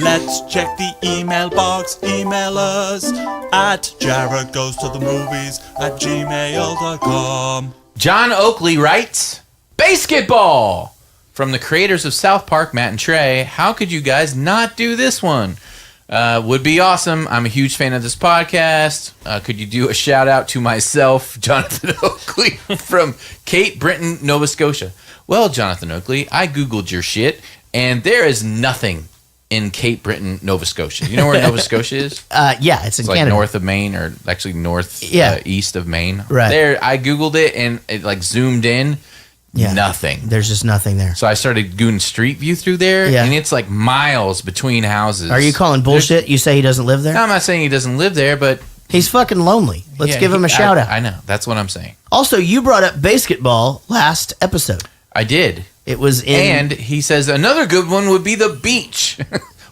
Let's check the email box. Email us at jaredgoestothemovies@gmail.com. John Oakley writes, Basketball! From the creators of South Park, Matt and Trey, how could you guys not do this one? Would be awesome. I'm a huge fan of this podcast. Could you do a shout out to myself, Jonathan Oakley, from Cape Breton, Nova Scotia? Well, Jonathan Oakley, I Googled your shit, and there is nothing in Cape Breton, Nova Scotia. You know where Nova Scotia is? Yeah, it's in like Canada. north of Maine, or actually north east of Maine. Right. There, I Googled it, and it zoomed in. Yeah. Nothing. There's just nothing there. So I started doing Street View through there, and it's miles between houses. Are you calling bullshit? You say he doesn't live there? No, I'm not saying he doesn't live there, but He's fucking lonely. Let's give him a shout out. I know. That's what I'm saying. Also, you brought up basketball last episode. I did. It was in. And he says another good one would be the beach,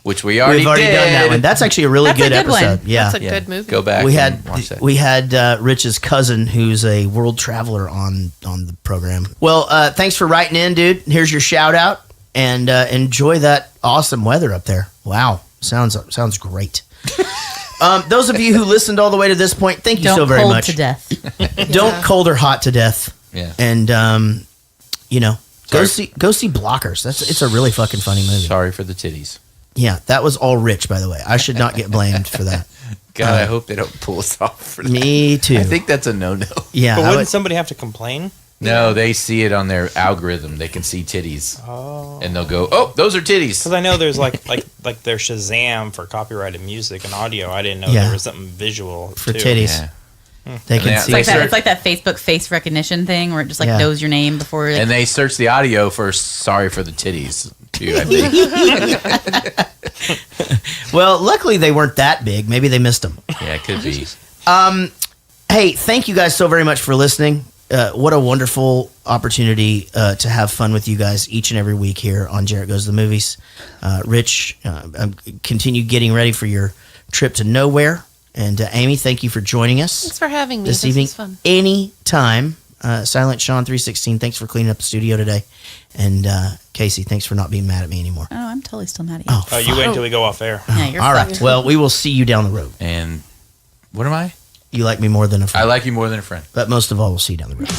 which we've already done that one. That's actually a really good episode. One. Yeah, that's a good movie. Go back. We and watch that. had Rich's cousin, who's a world traveler, on the program. Well, thanks for writing in, dude. Here's your shout out, and enjoy that awesome weather up there. Wow, sounds great. Those of you who listened all the way to this point, thank you so very much. Don't cold to death. Don't cold or hot to death. Yeah. And go see Blockers. It's a really fucking funny movie. Sorry for the titties. Yeah, that was all Rich, by the way. I should not get blamed for that. God, I hope they don't pull us off for that. Me too. I think that's a no-no. Yeah. But wouldn't somebody have to complain? No, they see it on their algorithm. They can see titties, and they'll go, "Oh, those are titties." Because I know there's like there's Shazam for copyrighted music and audio. I didn't know there was something visual for too. titties. Yeah. They can see. It's like that Facebook face recognition thing where it just knows your name before. And they search the audio for "Sorry for the titties" too. I think. Well, luckily they weren't that big. Maybe they missed them. Yeah, it could be. Hey, thank you guys so very much for listening. What a wonderful opportunity to have fun with you guys each and every week here on Jarrett Goes to the Movies. Rich, continue getting ready for your trip to nowhere. And Amy, thank you for joining us. Thanks for having me. This evening. Was fun. Anytime. Silent Sean 316, thanks for cleaning up the studio today. And Casey, thanks for not being mad at me anymore. Oh, I'm totally still mad at you. Oh, you wait until we go off air. Yeah, you're all right. fucked. Well, we will see you down the road. And what am I? You like me more than a friend. I like you more than a friend. But most of all, we'll see you down the road.